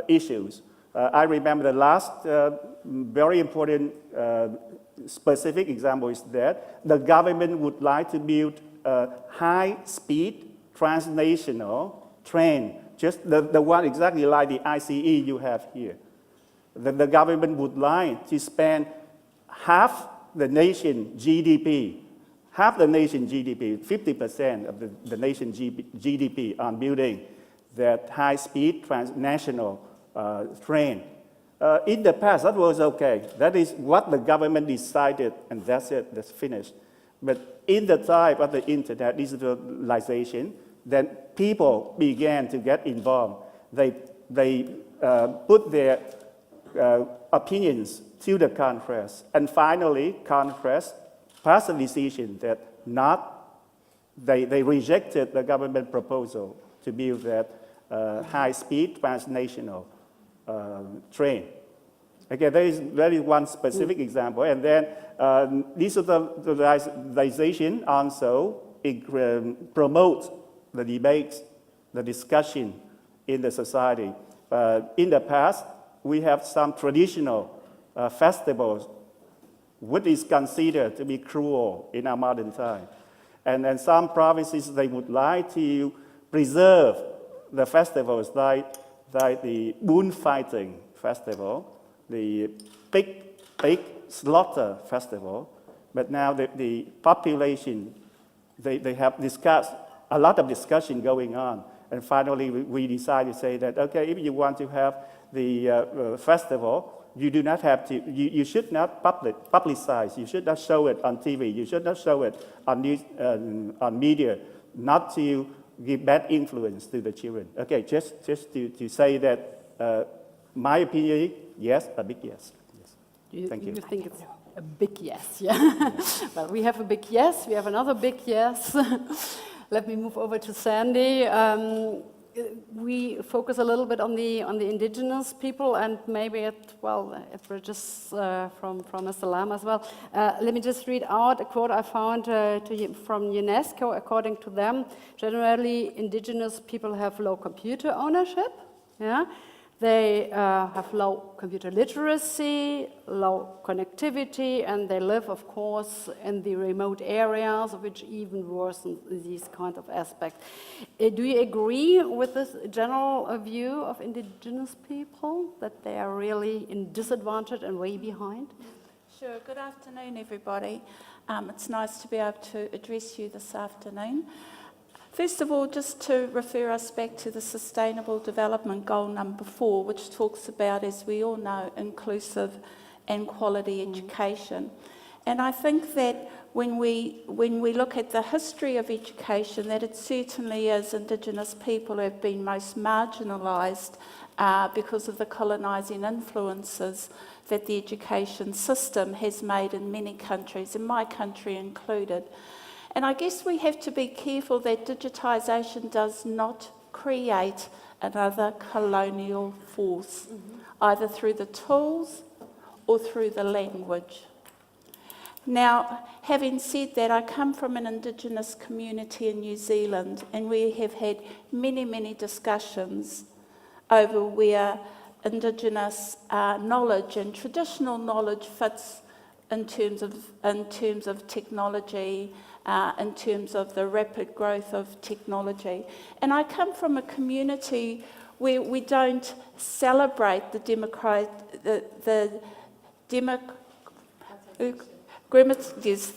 issues. I remember the last very important specific example is that the government would like to build a high-speed transnational train, just the one exactly like the ICAE you have here. The government would like to spend half the nation GDP, 50% of the nation GDP on building that high-speed transnational train. In the past, that was okay. That is what the government decided, and that's it, that's finished. But in the time of the internet digitalization, then people began to get involved. They put their opinions to the Congress, and finally, Congress passed a decision that they rejected the government proposal to build that high-speed transnational train. Okay, there is one specific example, and then digitalization also promotes the debates, the discussion in the society. In the past, we have some traditional festivals, which is considered to be cruel in our modern time. And then some provinces, they would like to preserve the festivals like the bullfighting festival, the pig slaughter festival. But now the population, they have discussed, a lot of discussion going on. And finally, we decided to say that, okay, if you want to have the festival, you do not have to, you should not publicize, you should not show it on TV, you should not show it on news, on media, not to give bad influence to the children. Okay, just to say that my opinion, yes, a big yes. Thank you. You think it's a big yes, yeah? Well, we have a big yes, we have another big yes. Let me move over to Sandy. We focus a little bit on the indigenous people, and maybe it bridges from Mr. Lam as well. Let me just read out a quote I found from UNESCO. According to them, generally indigenous people have low computer ownership. Yeah, they have low computer literacy, low connectivity, and they live, of course, in the remote areas, which even worsen these kind of aspects. Do you agree with this general view of indigenous people, that they are really in disadvantage and way behind? Sure. Good afternoon, everybody. It's nice to be able to address you this afternoon. First of all, just to refer us back to the Sustainable Development Goal number 4, which talks about, as we all know, inclusive and quality education. And I think that when we look at the history of education, that it certainly is Indigenous people who have been most marginalised because of the colonising influences that the education system has made in many countries, and my country included. And I guess we have to be careful that digitisation does not create another colonial force, either through the tools or through the language. Now, having said that, I come from an Indigenous community in New Zealand, and we have had many, many discussions over where Indigenous knowledge and traditional knowledge fits in terms of technology, in terms of the rapid growth of technology. And I come from a community where we don't celebrate the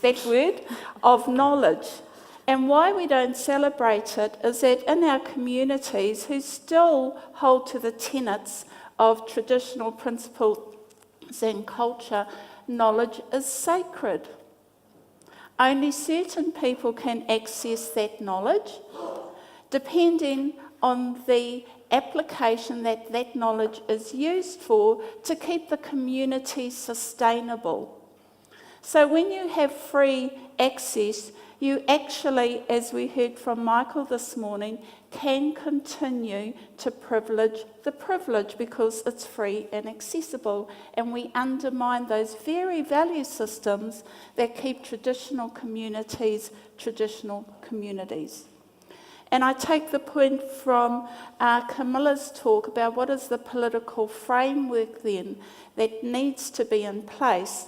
that word, of knowledge. And why we don't celebrate it is that in our communities who still hold to the tenets of traditional principles and culture, knowledge is sacred. Only certain people can access that knowledge, depending on the application that that knowledge is used for to keep the community sustainable. So when you have free access, you actually, as we heard from Michael this morning, can continue to privilege the privilege because it's free and accessible, and we undermine those very value systems that keep traditional communities. And I take the point from Camilla's talk about what is the political framework then that needs to be in place.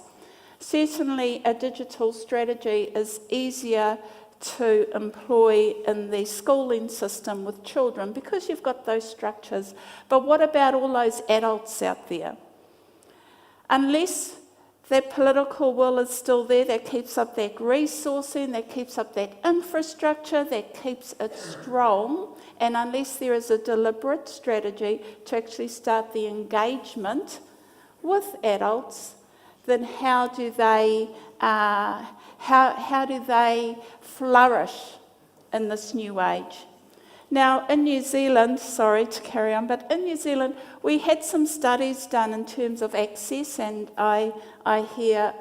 Certainly a digital strategy is easier to employ in the schooling system with children because you've got those structures. But what about all those adults out there? Unless that political will is still there, that keeps up that resourcing, that keeps up that infrastructure, that keeps it strong, and unless there is a deliberate strategy to actually start the engagement with adults, then how do they flourish in this new age? Now, in New Zealand, sorry to carry on, but in New Zealand, we had some studies done in terms of access, and I hear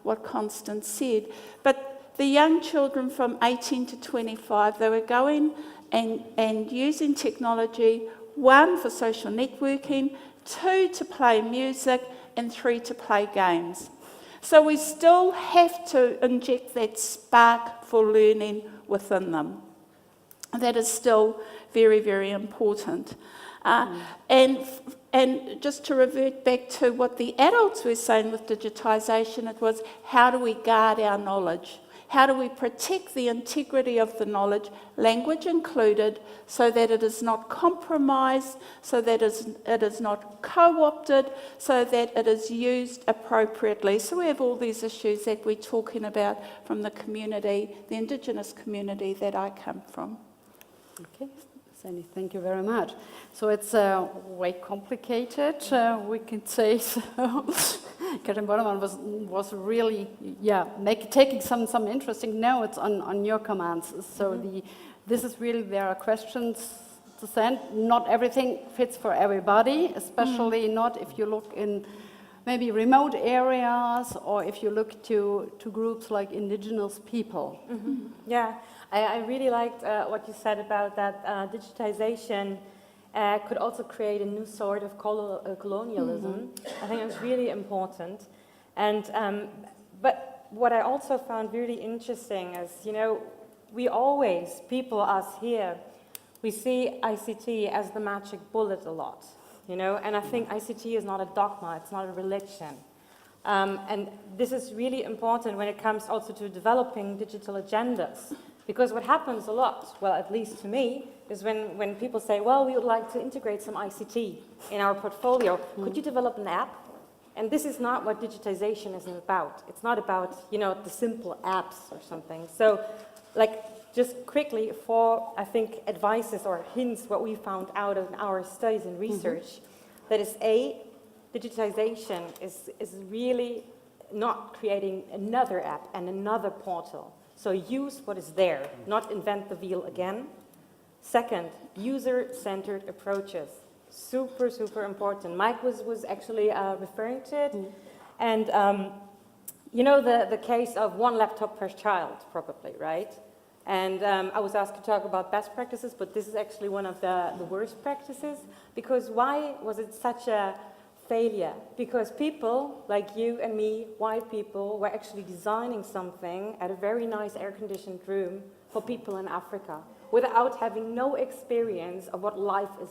what Constanze said. But the young children from 18 to 25, they were going and using technology, 1, for social networking, 2, to play music, and 3, to play games. So we still have to inject that spark for learning within them. That is still very, very important. And just to revert back to what the adults were saying with digitisation, it was, how do we guard our knowledge? How do we protect the integrity of the knowledge, language included, so that it is not compromised, so that it is not co-opted, so that it is used appropriately? So we have all these issues that we're talking about from the community, the Indigenous community that I come from. Okay, Sandy, thank you very much. So it's way complicated, we can say so. Katrin Bornemann was really, taking some interesting notes on your commands. So this is really, there are questions to send. Not everything fits for everybody, especially not if you look in maybe remote areas or if you look to groups like Indigenous people. Yeah, I really liked what you said about that digitization could also create a new sort of colonialism. I think it's really important. And but what I also found really interesting is, we always, us here, we see ICT as the magic bullet a lot, and I think ICT is not a dogma, it's not a religion. And this is really important when it comes also to developing digital agendas. Because what happens a lot, well, at least to me, is when people say, well, we would like to integrate some ICT in our portfolio. Could you develop an app? And this is not what digitization is about. It's not about, the simple apps or something. So, just quickly for, I think, advices or hints what we found out in our studies and research, that is digitization is really not creating another app and another portal. So use what is there, not invent the wheel again. Second, user-centered approaches. Super, super important. Mike was actually referring to it. And you know the case of one laptop per child, probably, right? And I was asked to talk about best practices, but this is actually one of the worst practices. Because why was it such a failure? Because people like you and me, white people, were actually designing something at a very nice air-conditioned room for people in Africa without having no experience of what life is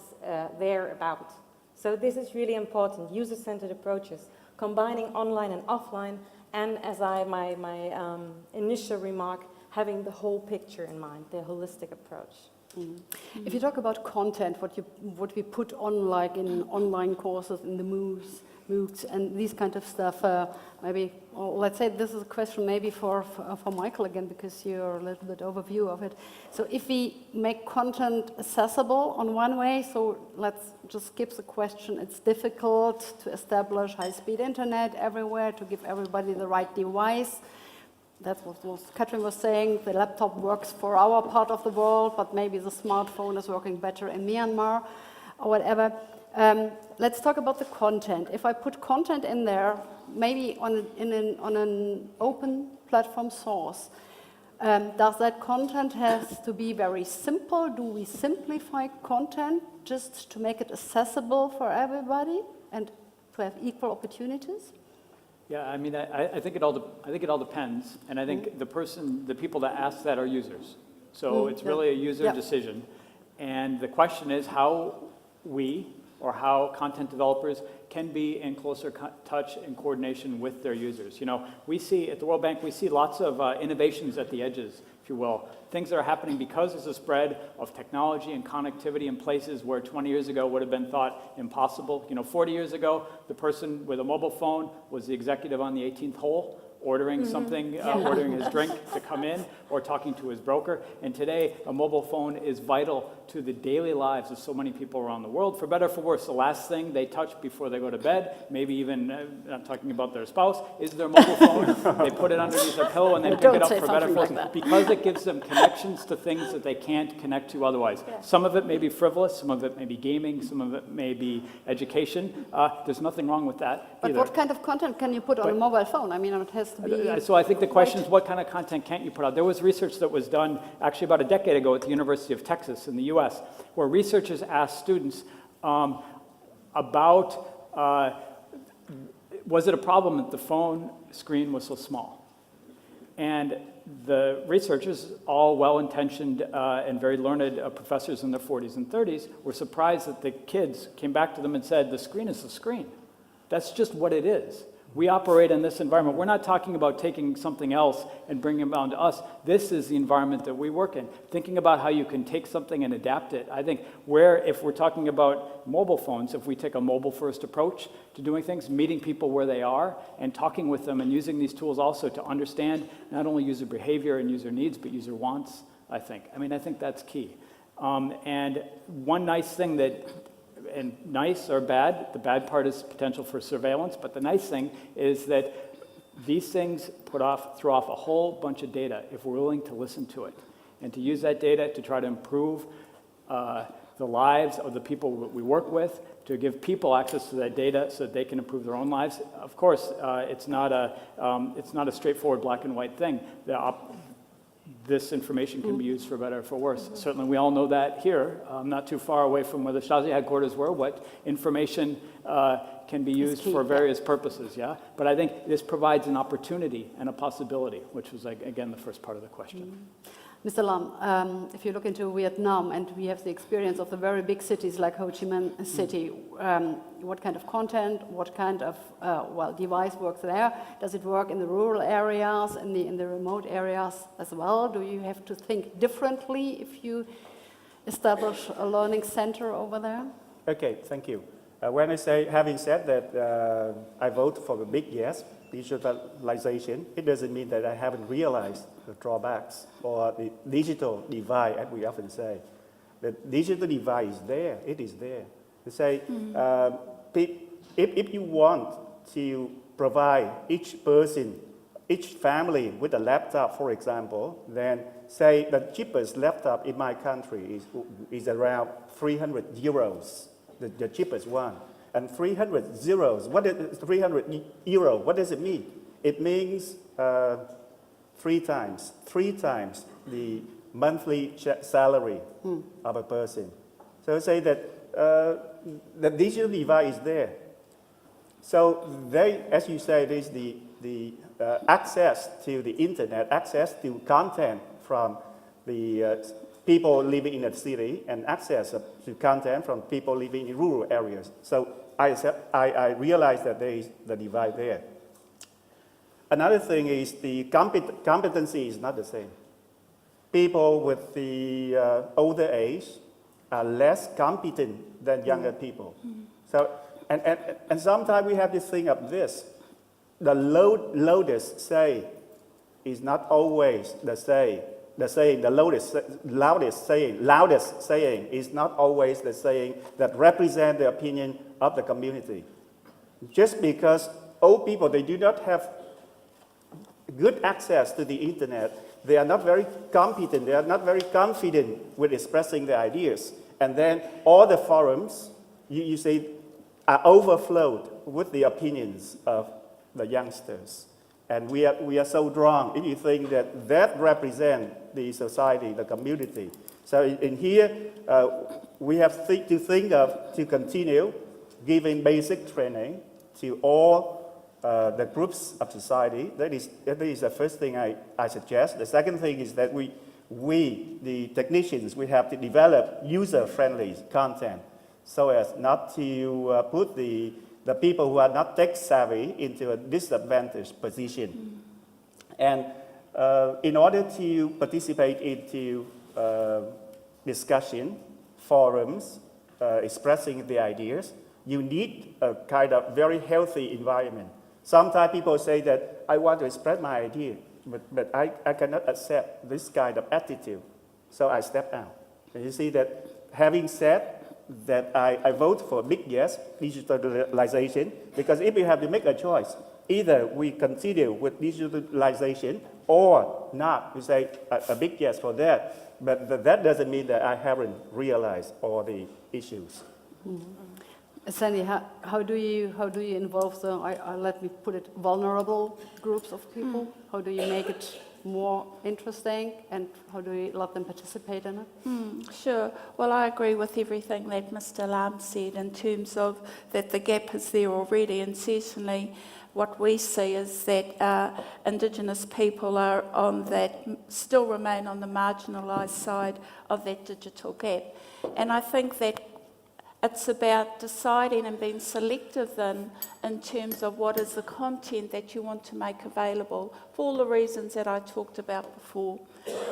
there about. So this is really important, user-centered approaches, combining online and offline, and as my initial remark, having the whole picture in mind, the holistic approach. If you talk about content, what we put on, like in online courses, in the MOOCs, and these kind of stuff, maybe, or let's say this is a question maybe for Michael again, because you're a little bit overview of it. So if we make content accessible on one way, so let's just skip the question, it's difficult to establish high-speed internet everywhere, to give everybody the right device. That's what Katrin was saying. The laptop works for our part of the world, but maybe the smartphone is working better in Myanmar or whatever. Let's talk about the content. If I put content in there, maybe on an open platform source, does that content have to be very simple? Do we simplify content just to make it accessible for everybody and to have equal opportunities? Yeah, I mean, I think it all depends, and I think the people that ask that are users. So it's really a user decision, and the question is how we or how content developers can be in closer touch and coordination with their users. You know, we see at the World Bank, we see lots of innovations at the edges, if you will. Things that are happening because there's a spread of technology and connectivity in places where 20 years ago would have been thought impossible. You know, 40 years ago, the person with a mobile phone was the executive on the 18th hole, ordering something, ordering his drink to come in, or talking to his broker. And today, a mobile phone is vital to the daily lives of so many people around the world. For better or for worse, the last thing they touch before they go to bed, maybe even, not talking about their spouse, is their mobile phone. They put it underneath their pillow and they pick it up for better or for worse, because it gives them connections to things that they can't connect to otherwise. Some of it may be frivolous, some of it may be gaming, some of it may be education. There's nothing wrong with that But either. what kind of content can you put on a mobile phone? I mean, it has to be... So I think the question is, what kind of content can't you put out? There was research that was done actually about a decade ago at the University of Texas in the US, where researchers asked students about, was it a problem that the phone screen was so small? And the researchers, all well-intentioned and very learned professors in their 40s and 30s, were surprised that the kids came back to them and said, the screen is the screen. That's just what it is. We operate in this environment. We're not talking about taking something else and bringing it down to us. This is the environment that we work in. Thinking about how you can take something and adapt it. I think if we're talking about mobile phones, if we take a mobile-first approach to doing things, meeting people where they are and talking with them and using these tools also to understand not only user behavior and user needs, but user wants, I think. I mean, I think that's key. And one nice thing that and nice or bad, the bad part is potential for surveillance, but the nice thing is that these things throw off a whole bunch of data if we're willing to listen to it and to use that data to try to improve the lives of the people that we work with, to give people access to that data so that they can improve their own lives. Of course, it's not a straightforward black and white thing. This information can be used for better or for worse. Certainly we all know that here, not too far away from where the Stasi headquarters were, what information can be used for various purposes, yeah? But I think this provides an opportunity and a possibility, which was, again, the first part of the question. Mr. Lam, if you look into Vietnam, and we have the experience of the very big cities like Ho Chi Minh City, what kind of content, what kind of device works there? Does it work in the rural areas, in the remote areas as well? Do you have to think differently if you establish a learning center over there? Okay, thank you. When I say, having said that, I vote for a big yes, digitalization, it doesn't mean that I haven't realized the drawbacks or the digital divide, as we often say. The digital divide is there, it is there. To say, if you want to provide each person, each family with a laptop, for example, then say the cheapest laptop in my country is around 300 euros, the cheapest one. And 300 euros, what is 300 euro? What does it mean? It means three times the monthly salary of a person. So say that the digital divide is there. So they, as you say, there's the access to the internet, access to content from the people living in the city, and access to content from people living in rural areas. So I realize that there is the divide there. Another thing is the competency is not the same. People with the older age are less competent than younger people. So, and sometimes we have to think of this. The loudest say is not always the saying. The loudest saying is not always the saying that represents the opinion of the community. Just because old people, they do not have good access to the internet, they are not very competent, they are not very confident with expressing their ideas. And then all the forums, you see, are overflowed with the opinions of the youngsters. And we are so wrong if you think that represents the society, the community. So in here, we have to continue giving basic training to all the groups of society. That is the first thing I suggest. The second thing is that we, the technicians, we have to develop user-friendly content so as not to put the people who are not tech-savvy into a disadvantaged position. And in order to participate into discussion, forums, expressing the ideas, you need a kind of very healthy environment. Sometimes people say that I want to express my idea, but I cannot accept this kind of attitude, so I step out. And you see that having said that I vote for big yes, digitalization, because if we have to make a choice, either we continue with digitalization or not, we say a big yes for that, but that doesn't mean that I haven't realized all the issues. Sandy, how do you involve the, let me put it, vulnerable groups of people? How do you make it more interesting, and how do you let them participate in it? Sure. Well, I agree with everything that Mr. Lam said in terms of that the gap is there already, and certainly what we see is that Indigenous people are still remain on the marginalised side of that digital gap. And I think that it's about deciding and being selective then in terms of what is the content that you want to make available for all the reasons that I talked about before.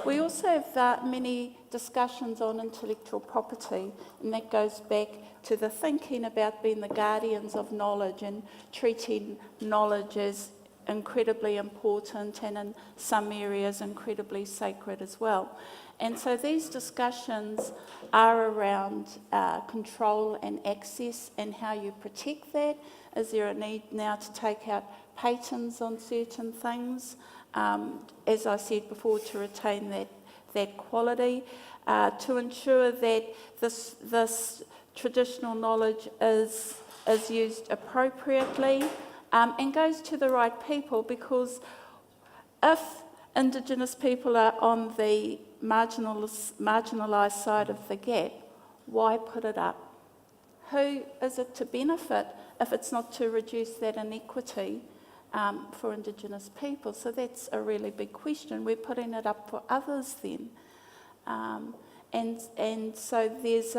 We also have many discussions on intellectual property, and that goes back to the thinking about being the guardians of knowledge and treating knowledge as incredibly important and in some areas incredibly sacred as well. And so these discussions are around control and access and how you protect that. Is there a need now to take out patents on certain things? As I said before, to retain that quality, to ensure that this traditional knowledge is used appropriately and goes to the right people, because if Indigenous people are on the marginalised side of the gap, why put it up? Who is it to benefit if it's not to reduce that inequity for Indigenous people? So that's a really big question. We're putting it up for others then. And so there's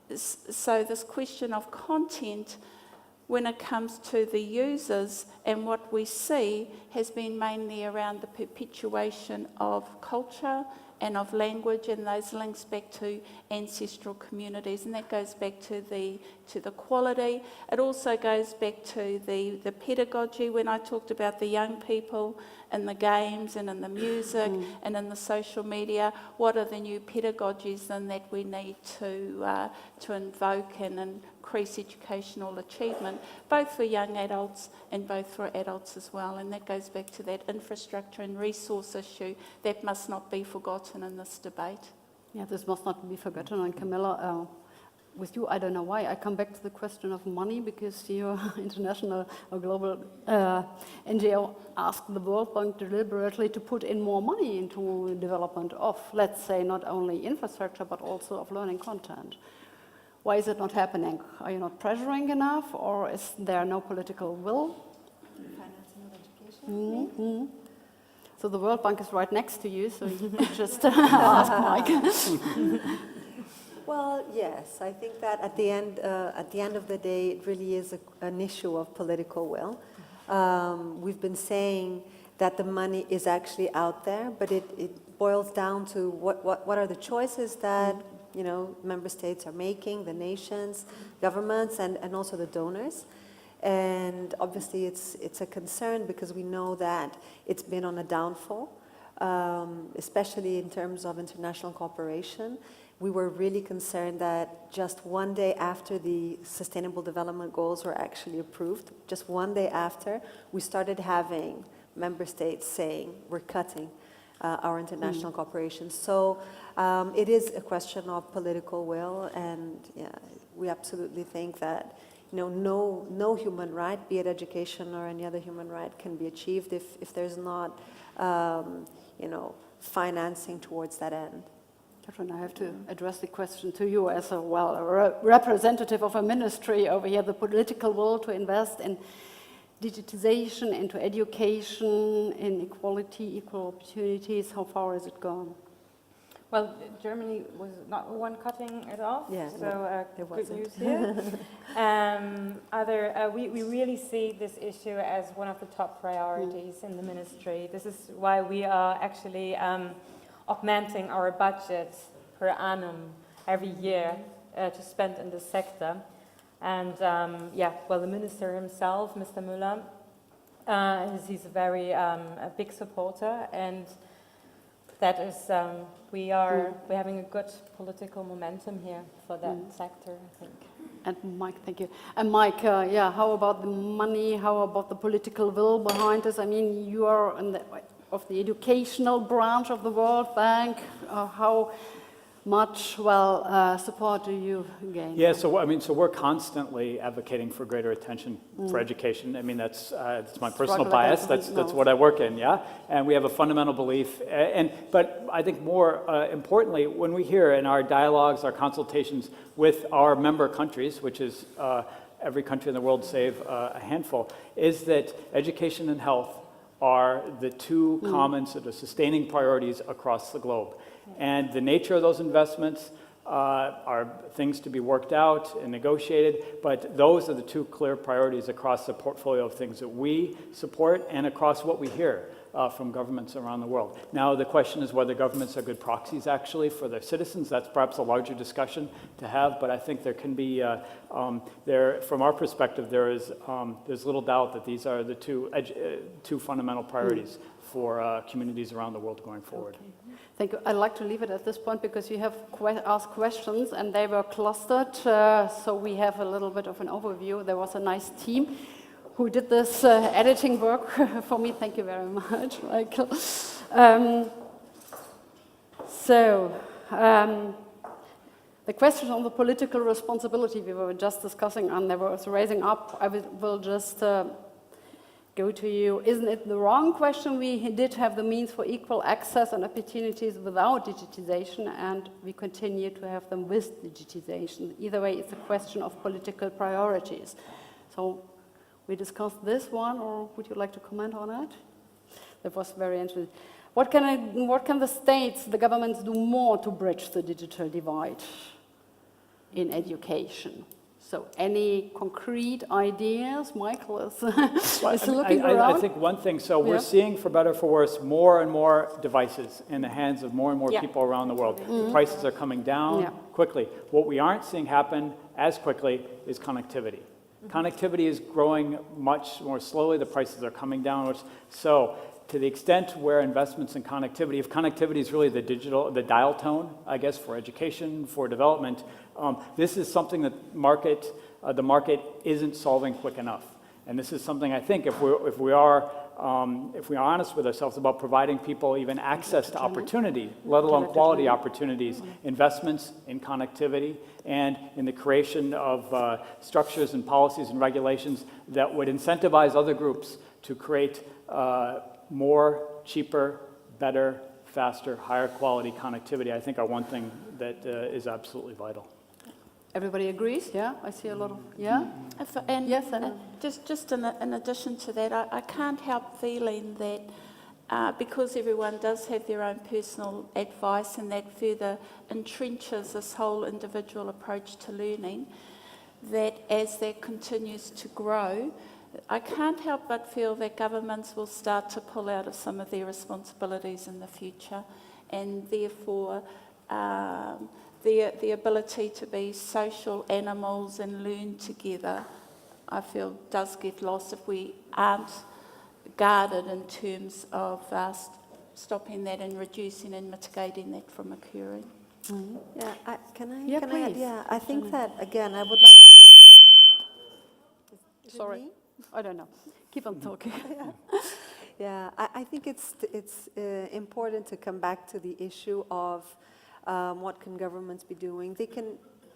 this question of content when it comes to the users, and what we see has been mainly around the perpetuation of culture and of language, and those links back to ancestral communities, and that goes back to the quality. It also goes back to the pedagogy. When I talked about the young people in the games and in the music and in the social media, what are the new pedagogies then that we need to invoke and increase educational achievement, both for young adults and both for adults as well. And that goes back to that infrastructure and resource issue that must not be forgotten in this debate. Yeah, this must not be forgotten. And Camilla, with you, I don't know why, I come back to the question of money, because your international or global NGO asked the World Bank deliberately to put in more money into development of, let's say, not only infrastructure, but also of learning content. Why is it not happening? Are you not pressuring enough, or is there no political will? Financing of education. Mm-hmm. So the World Bank is right next to you, so you could just ask Mike. Well, yes, I think that at the end of the day, it really is an issue of political will. We've been saying that the money is actually out there, but it boils down to what are the choices that member states are making, the nations, governments, and also the donors. And obviously it's a concern because we know that it's been on a downfall, especially in terms of international cooperation. We were really concerned that just one day after the Sustainable Development Goals were actually approved, just one day after, we started having member states saying we're cutting our international cooperation. So it is a question of political will, and yeah, we absolutely think that no human right, be it education or any other human right, can be achieved if there's not financing towards that end. Katrin, I have to address the question to you as a representative of a ministry over here, the political will to invest in digitization, into education, in equality, equal opportunities. How far has it gone? Well, Germany was not the one cutting it off, Yeah, so good wasn't. news here. We really see this issue as one of the top priorities in the ministry. This is why we are actually augmenting our budget per annum every year to spend in this sector. And the minister himself, Mr. Müller, he's a very a big supporter, and that is we're having a good political momentum here for that sector, I think. And Mike, thank you. And Mike, how about the money? How about the political will behind this? I mean, you are of the educational branch of the World Bank. How much support do you gain? Yeah, so we're constantly advocating for greater attention for education. I mean, that's my personal bias. That's what I work in, yeah. And we have a fundamental belief. But I think more importantly, when we hear in our dialogues, our consultations with our member countries, which is every country in the world save a handful, is that education and health are the two common sort of sustaining priorities across the globe. And the nature of those investments are things to be worked out and negotiated, but those are the two clear priorities across the portfolio of things that we support and across what we hear from governments around the world. Now, the question is whether governments are good proxies actually for their citizens. That's perhaps a larger discussion to have, but I think there can be, from our perspective, there's little doubt that these are the two fundamental priorities for communities around the world going forward. Okay. Thank you. I'd like to leave it at this point because you have asked questions and they were clustered, so we have a little bit of an overview. There was a nice team who did this editing work for me. Thank you very much, Michael. The question on the political responsibility we were just discussing and there was raising up, I will just go to you. Isn't it the wrong question? We did have the means for equal access and opportunities without digitization, and we continue to have them with digitization. Either way, it's a question of political priorities. So we discussed this one, or would you like to comment on it? That was very interesting. What can the states, the governments do more to bridge the digital divide in education? So any concrete ideas? Michael is, is I looking around. I think one thing, so we're seeing, for better or for worse, more and more devices in the hands of more and more people around the world. The prices are coming down quickly. What we aren't seeing happen as quickly is connectivity. Connectivity is growing much more slowly. The prices are coming down. So to the extent where investments in connectivity, if connectivity is really the dial tone, I guess, for education, for development, this is something that the market isn't solving quick enough. And this is something I think if we are honest with ourselves about providing people even access to opportunity, let alone quality opportunities, investments in connectivity and in the creation of structures and policies and regulations that would incentivize other groups to create more, cheaper, better, faster, higher quality connectivity, I think are one thing that is absolutely vital. Everybody agrees? Yeah, I see a lot of, yeah? Yes, Sandra? Just in addition to that, I can't help feeling that because everyone does have their own personal advice and that further entrenches this whole individual approach to learning, that as that continues to grow, I can't help but feel that governments will start to pull out of some of their responsibilities in the future, and therefore the ability to be social animals and learn together, I feel, does get lost if we aren't guarded in terms of stopping that and reducing and mitigating that from occurring. Yeah, can I Yeah, add? please. Yeah, I think that, again, I would like to... Is it Sorry. me? I don't know. Keep on talking. Yeah, I think it's important to come back to the issue of what can governments be doing.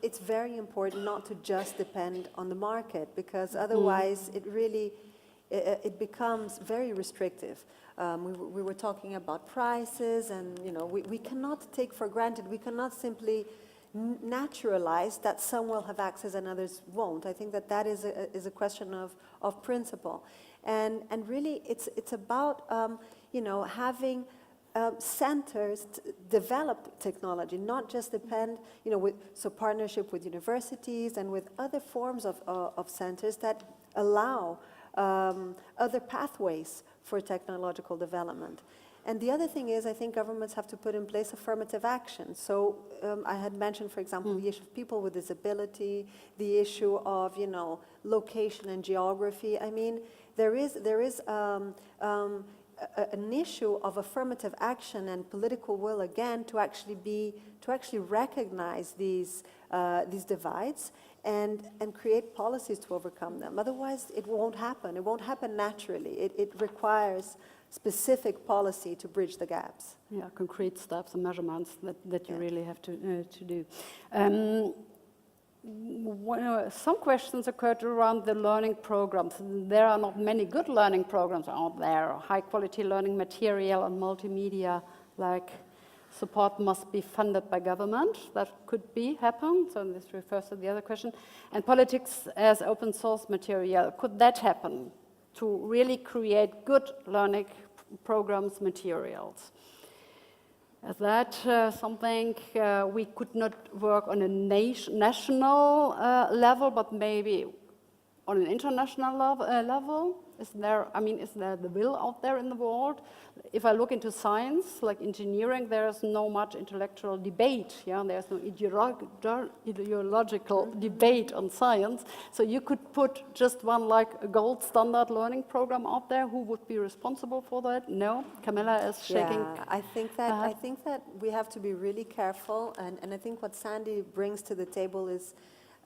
It's very important not to just depend on the market, because otherwise it becomes very restrictive. We were talking about prices, and we cannot take for granted, we cannot simply naturalize that some will have access and others won't. I think that is a question of principle, and really it's about having centers develop technology, not just depend, so partnership with universities and with other forms of centers that allow other pathways for technological development. And the other thing is, I think governments have to put in place affirmative action. So I had mentioned, for example, the issue of people with disability, the issue of, location and geography. I mean, there is an issue of affirmative action and political will, again, to actually recognize these divides and create policies to overcome them. Otherwise, it won't happen. It won't happen naturally. It requires specific policy to bridge the gaps. Yeah, concrete steps and measurements that you really have to do. Some questions occurred around the learning programs. There are not many good learning programs out there. High quality learning material and multimedia like support must be funded by government. That could happen. So this refers to the other question. And politics as open source material. Could that happen to really create good learning programs, materials? Is that something we could not work on a national level, but maybe on an international level? Is there the will out there in the world? If I look into science, like engineering, there is no much intellectual debate. Yeah, there's no ideological debate on science. So you could put just one like a gold standard learning program out there. Who would be responsible for that? No, Camilla is shaking. Yeah, I think that we have to be really careful, and I think what Sandy brings to the table is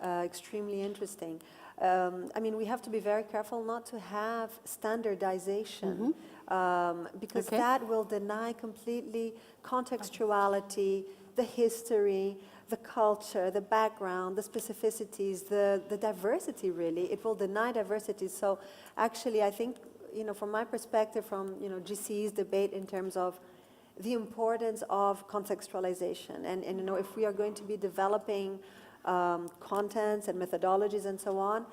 extremely interesting. We have to be very careful not to have standardization, because that will deny completely contextuality, the history, the culture, the background, the specificities, the diversity, really. It will deny diversity. So actually, I think, from my perspective, from GCE's debate in terms of the importance of contextualization, and if we are going to be developing contents and methodologies and so on,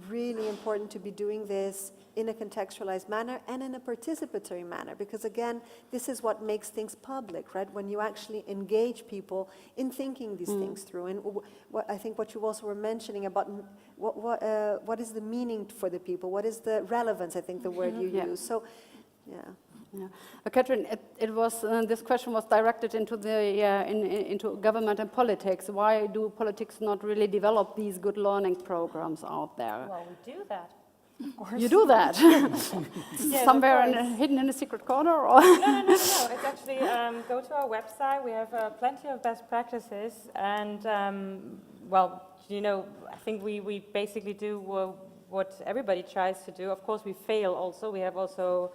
really important to be doing this in a contextualized manner and in a participatory manner, because again, this is what makes things public, right? When you actually engage people in thinking these things through. And what I think what you also were mentioning about what is the meaning for the people, what is the relevance, I think the word you use. So, yeah. Yeah. Katrin, it was this question was directed into the into government and politics. Why do politics not really develop these good learning programs out there? Well, we do that. Of course. You do that Yes, somewhere of course. hidden in a secret corner, or No. It's actually go to our website. We have plenty of best practices, and well, you know, I think we basically do what everybody tries to do. Of course, we fail also. We have also.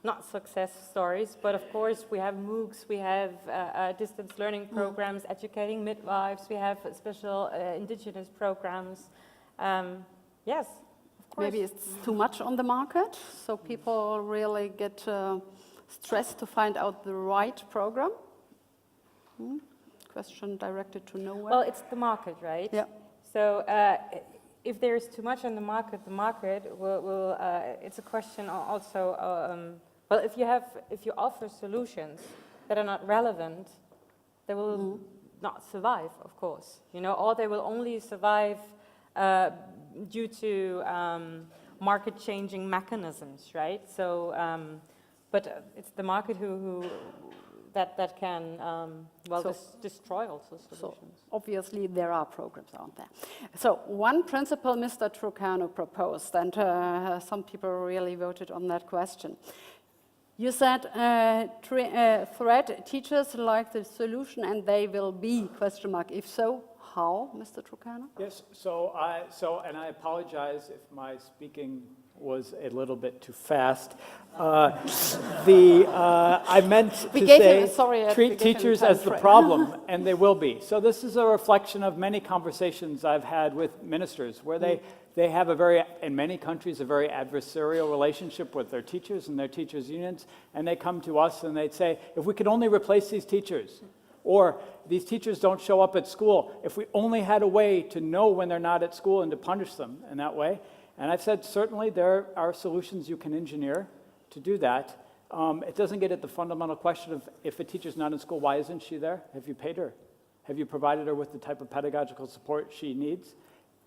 Not success stories, but of course we have MOOCs, we have distance learning programs, educating midwives, we have special indigenous programs. Yes, of course. maybe it's too much on the market, so people really get stressed to find out the right program? Question directed to nowhere. Well, it's the market, right? Yeah. So if there's too much on the market will it's a question also, well, if you offer solutions that are not relevant, they will not survive, of course, you know, or they will only survive due to market changing mechanisms, right? So, but it's the market who that can destroy also solutions. So obviously there are programs out there. So one principle Mr. Trucano proposed, and some people really voted on that question. You said threat teachers like the solution and they will be, question mark. If so, how, Mr. Trucano? Yes, and I apologize if my speaking was a little bit too fast. I meant to say treat teachers as the problem, and they will be. So this is a reflection of many conversations I've had with ministers, where they have in many countries, a very adversarial relationship with their teachers and their teachers' unions, and they come to us and they'd say, if we could only replace these teachers, or these teachers don't show up at school, if we only had a way to know when they're not at school and to punish them in that way. And I've said, certainly there are solutions you can engineer to do that. It doesn't get at the fundamental question of, if a teacher's not in school, why isn't she there? Have you paid her? Have you provided her with the type of pedagogical support she needs?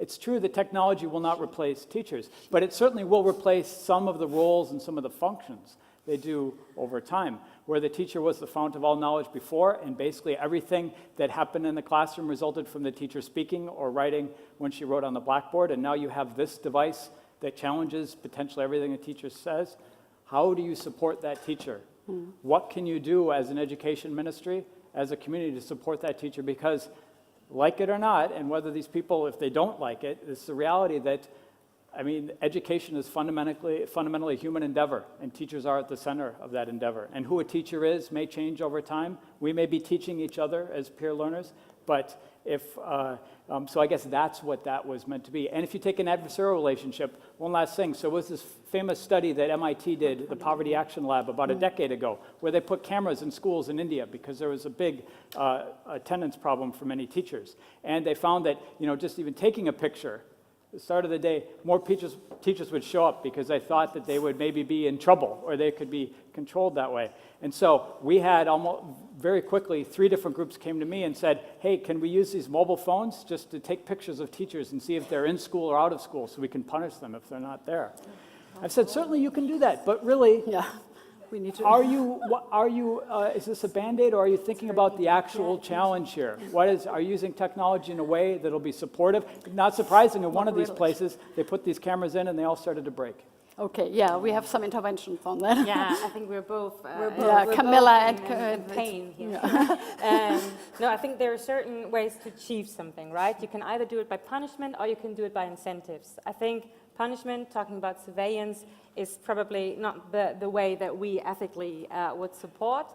It's true that technology will not replace teachers, but it certainly will replace some of the roles and some of the functions they do over time, where the teacher was the fount of all knowledge before, and basically everything that happened in the classroom resulted from the teacher speaking or writing when she wrote on the blackboard, and now you have this device that challenges potentially everything a teacher says. How do you support that teacher? What can you do as an education ministry, as a community, to support that teacher? Because, like it or not, and whether these people, if they don't like it, it's the reality that, I mean, education is fundamentally a human endeavor, and teachers are at the center of that endeavor. And who a teacher is may change over time. We may be teaching each other as peer learners, but so I guess that's what that was meant to be. And if you take an adversarial relationship, one last thing. So it was this famous study that MIT did, the Poverty Action Lab, about a decade ago, where they put cameras in schools in India because there was a big attendance problem for many teachers. And they found that, you know, just even taking a picture, at the start of the day, more teachers would show up because they thought that they would maybe be in trouble or they could be controlled that way. And so we had almost very quickly 3 different groups came to me and said, hey, can we use these mobile phones just to take pictures of teachers and see if they're in school or out of school so we can punish them if they're not there? I've said, certainly you can do that, but really, We need to. is this a Band-Aid, or are you thinking about the actual challenge here? Are you using technology in a way that'll be supportive? Not surprising, in one of these places, they put these cameras in and they all started to break. Okay, yeah, we have some interventions on that. Yeah, I think we're both Camilla both and in pain here. Yeah. No, I think there are certain ways to achieve something, right? You can either do it by punishment or you can do it by incentives. I think punishment, talking about surveillance, is probably not the way that we ethically would support.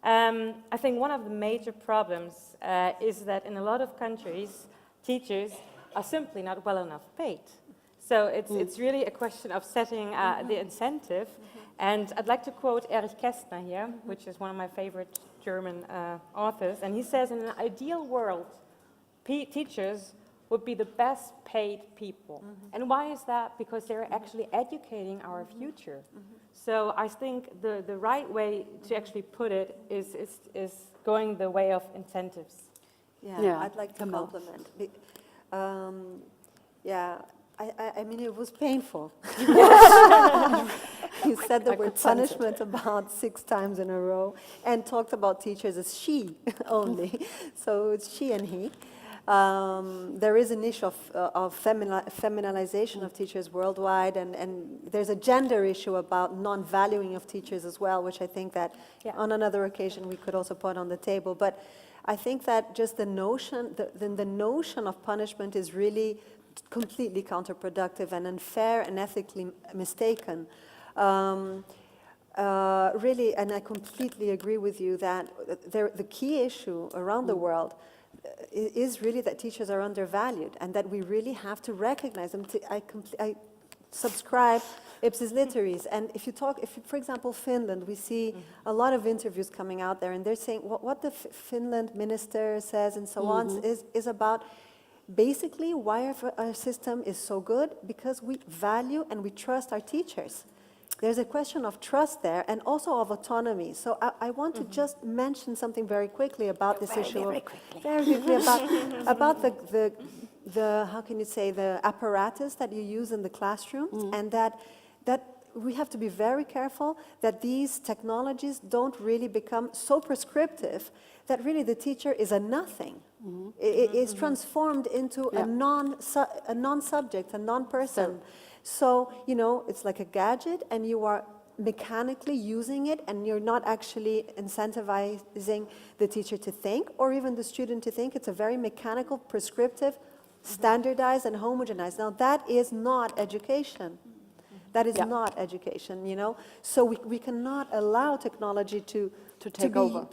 I think one of the major problems is that in a lot of countries, teachers are simply not well enough paid. So it's really a question of setting the incentive. And I'd like to quote Erich Kästner here, which is one of my favorite German authors. And he says, in an ideal world, teachers would be the best paid people. And why is that? Because they're actually educating our future. So I think the right way to actually put it is going the way of incentives. Yeah, I'd like to compliment. I mean, it was painful. You said the word punishment about 6 times in a row and talked about teachers as she only. So it's she and he. There is an issue of feminization of teachers worldwide, and there's a gender issue about non-valuing of teachers as well, which I think that on another occasion we could also put on the table. But I think that just the notion of punishment is really completely counterproductive and unfair and ethically mistaken. Really, and I completely agree with you that the key issue around the world is really that teachers are undervalued and that we really have to recognize them. I subscribe ipsis literis, and if for example, Finland, we see a lot of interviews coming out there, and they're saying what the Finland minister says and so on is about basically why our system is so good, because we value and we trust our teachers. There's a question of trust there and also of autonomy. So I want to just mention something very quickly about this issue. Very quickly about the how can you say, the apparatus that you use in the classrooms, and that we have to be very careful that these technologies don't really become so prescriptive that really the teacher is a nothing. It is transformed into a non-subject, a non-person. So, you know, it's like a gadget and you are mechanically using it and you're not actually incentivizing the teacher to think or even the student to think. It's a very mechanical, prescriptive, standardized and homogenized. Now that is not education. That is not education, you know. So we cannot allow technology to take over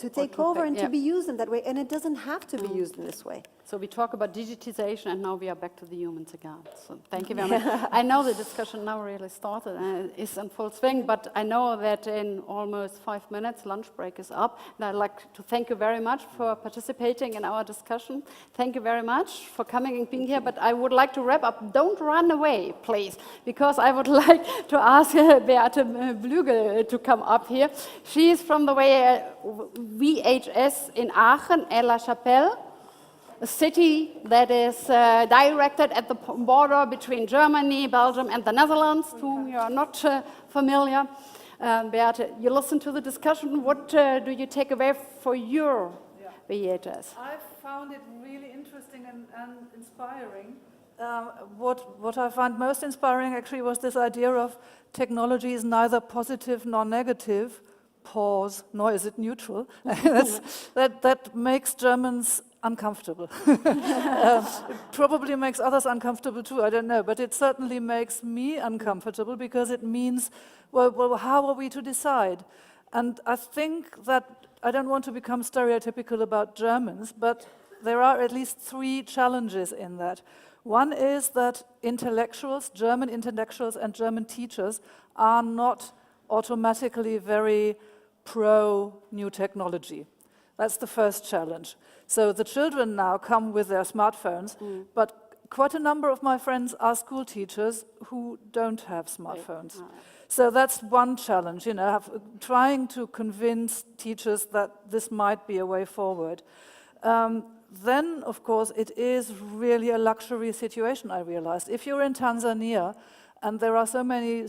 and to be used in that way, and it doesn't have to be used in this way. So we talk about digitisation, and now we are back to the humans again. So thank you very much. I know the discussion now really started and is in full swing, but I know that in almost 5 minutes, lunch break is up, and I'd like to thank you very much for participating in our discussion. Thank you very much for coming and being here, but I would like to wrap up. Don't run away, please, because I would like to ask Beate Blüggel to come up here. She is from the VHS in Aachen and La Chapelle, a city that is directed at the border between Germany, Belgium, and the Netherlands, to whom you are not familiar. Beate, you listened to the discussion. What do you take away for your VHS? I found it really interesting and inspiring. What I found most inspiring actually was this idea of technology is neither positive nor negative, pause, nor is it neutral. that makes Germans uncomfortable. It probably makes others uncomfortable too, I don't know, but it certainly makes me uncomfortable because it means, well, how are we to decide? And I think that, I don't want to become stereotypical about Germans, but there are at least 3 challenges in that. One is that intellectuals, German intellectuals and German teachers are not automatically very pro-new technology. That's the first challenge. So the children now come with their smartphones, but quite a number of my friends are school teachers who don't have smartphones. So that's one challenge, you know, trying to convince teachers that this might be a way forward. Then, of course, it is really a luxury situation, I realized. If you're in Tanzania and there are so many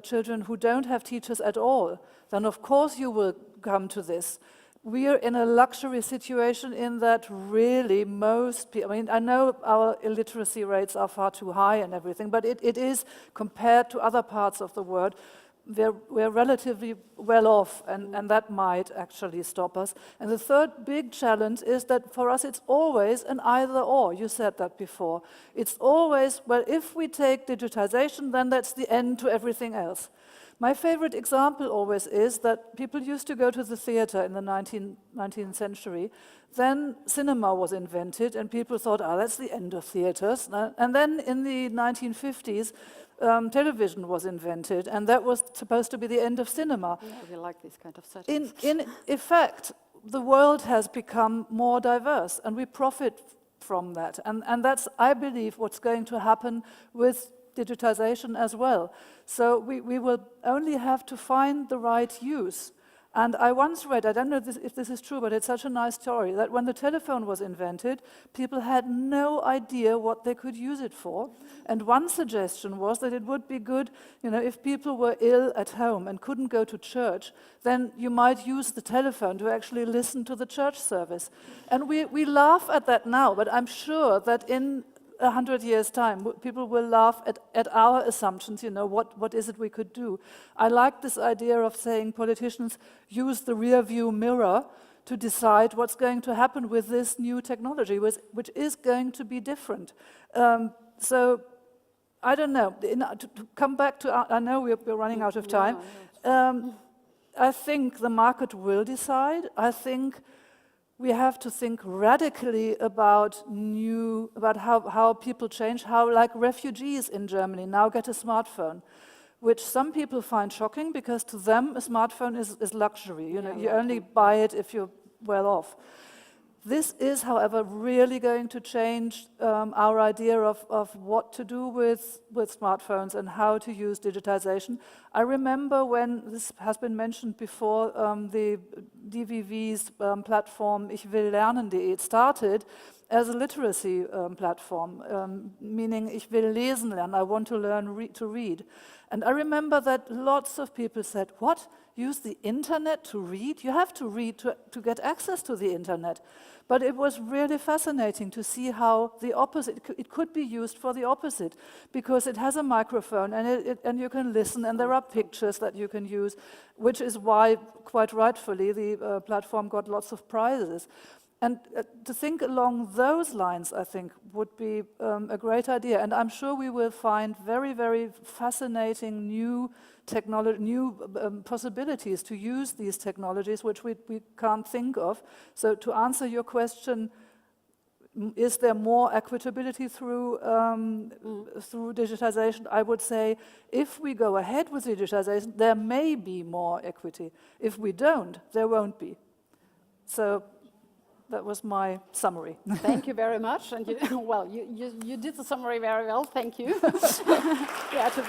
children who don't have teachers at all, then of course you will come to this. We are in a luxury situation in that really most people, I mean, I know our illiteracy rates are far too high and everything, but it is, compared to other parts of the world, we're relatively well off, and that might actually stop us. And the third big challenge is that for us it's always an either or. You said that before. It's always, well, if we take digitization, then that's the end to everything else. My favorite example always is that people used to go to the theater in the 19th century. Then cinema was invented, and people thought, that's the end of theaters. And then in the 1950s, television was invented, and that was supposed to be the end of cinema. Yeah, we like these kind of settings. In effect, the world has become more diverse, and we profit from that. And that's, I believe, what's going to happen with digitization as well. So we will only have to find the right use. And I once read, I don't know if this is true, but it's such a nice story, that when the telephone was invented, people had no idea what they could use it for. And one suggestion was that it would be good, if people were ill at home and couldn't go to church, then you might use the telephone to actually listen to the church service. And we laugh at that now, but I'm sure that in 100 years' time, people will laugh at our assumptions, what is it we could do. I like this idea of saying politicians use the rear view mirror to decide what's going to happen with this new technology, which is going to be different. So, I don't know, to come back to, I know we're running out of time. I think the market will decide. I think we have to think radically about how people change, how like refugees in Germany now get a smartphone, which some people find shocking because to them a smartphone is luxury. You only buy it if you're well off. This is, however, really going to change our idea of what to do with smartphones and how to use digitization. I remember when, this has been mentioned before, the DVV's platform Ich will lernen.de, it started as a literacy platform, meaning Ich will lesen lernen, I want to learn to read. And I remember that lots of people said, what, use the internet to read? You have to read to get access to the internet. But it was really fascinating to see how the opposite, it could be used for the opposite, because it has a microphone and you can listen, and there are pictures that you can use, which is why, quite rightfully, the platform got lots of prizes. And to think along those lines, I think, would be a great idea. And I'm sure we will find very, very fascinating new technology, new possibilities to use these technologies, which we can't think of. So to answer your question, is there more equitability through digitization? I would say if we go ahead with digitization, there may be more equity. If we don't, there won't be. So that was my summary. Thank you very much. And you did the summary very well. Thank you. Beate.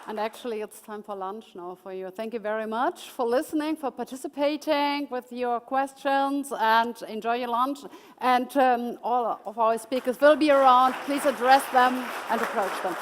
And actually, it's time for lunch now for you. Thank you very much for listening, for participating with your questions, and enjoy your lunch. And all of our speakers will be around. Please address them and approach them.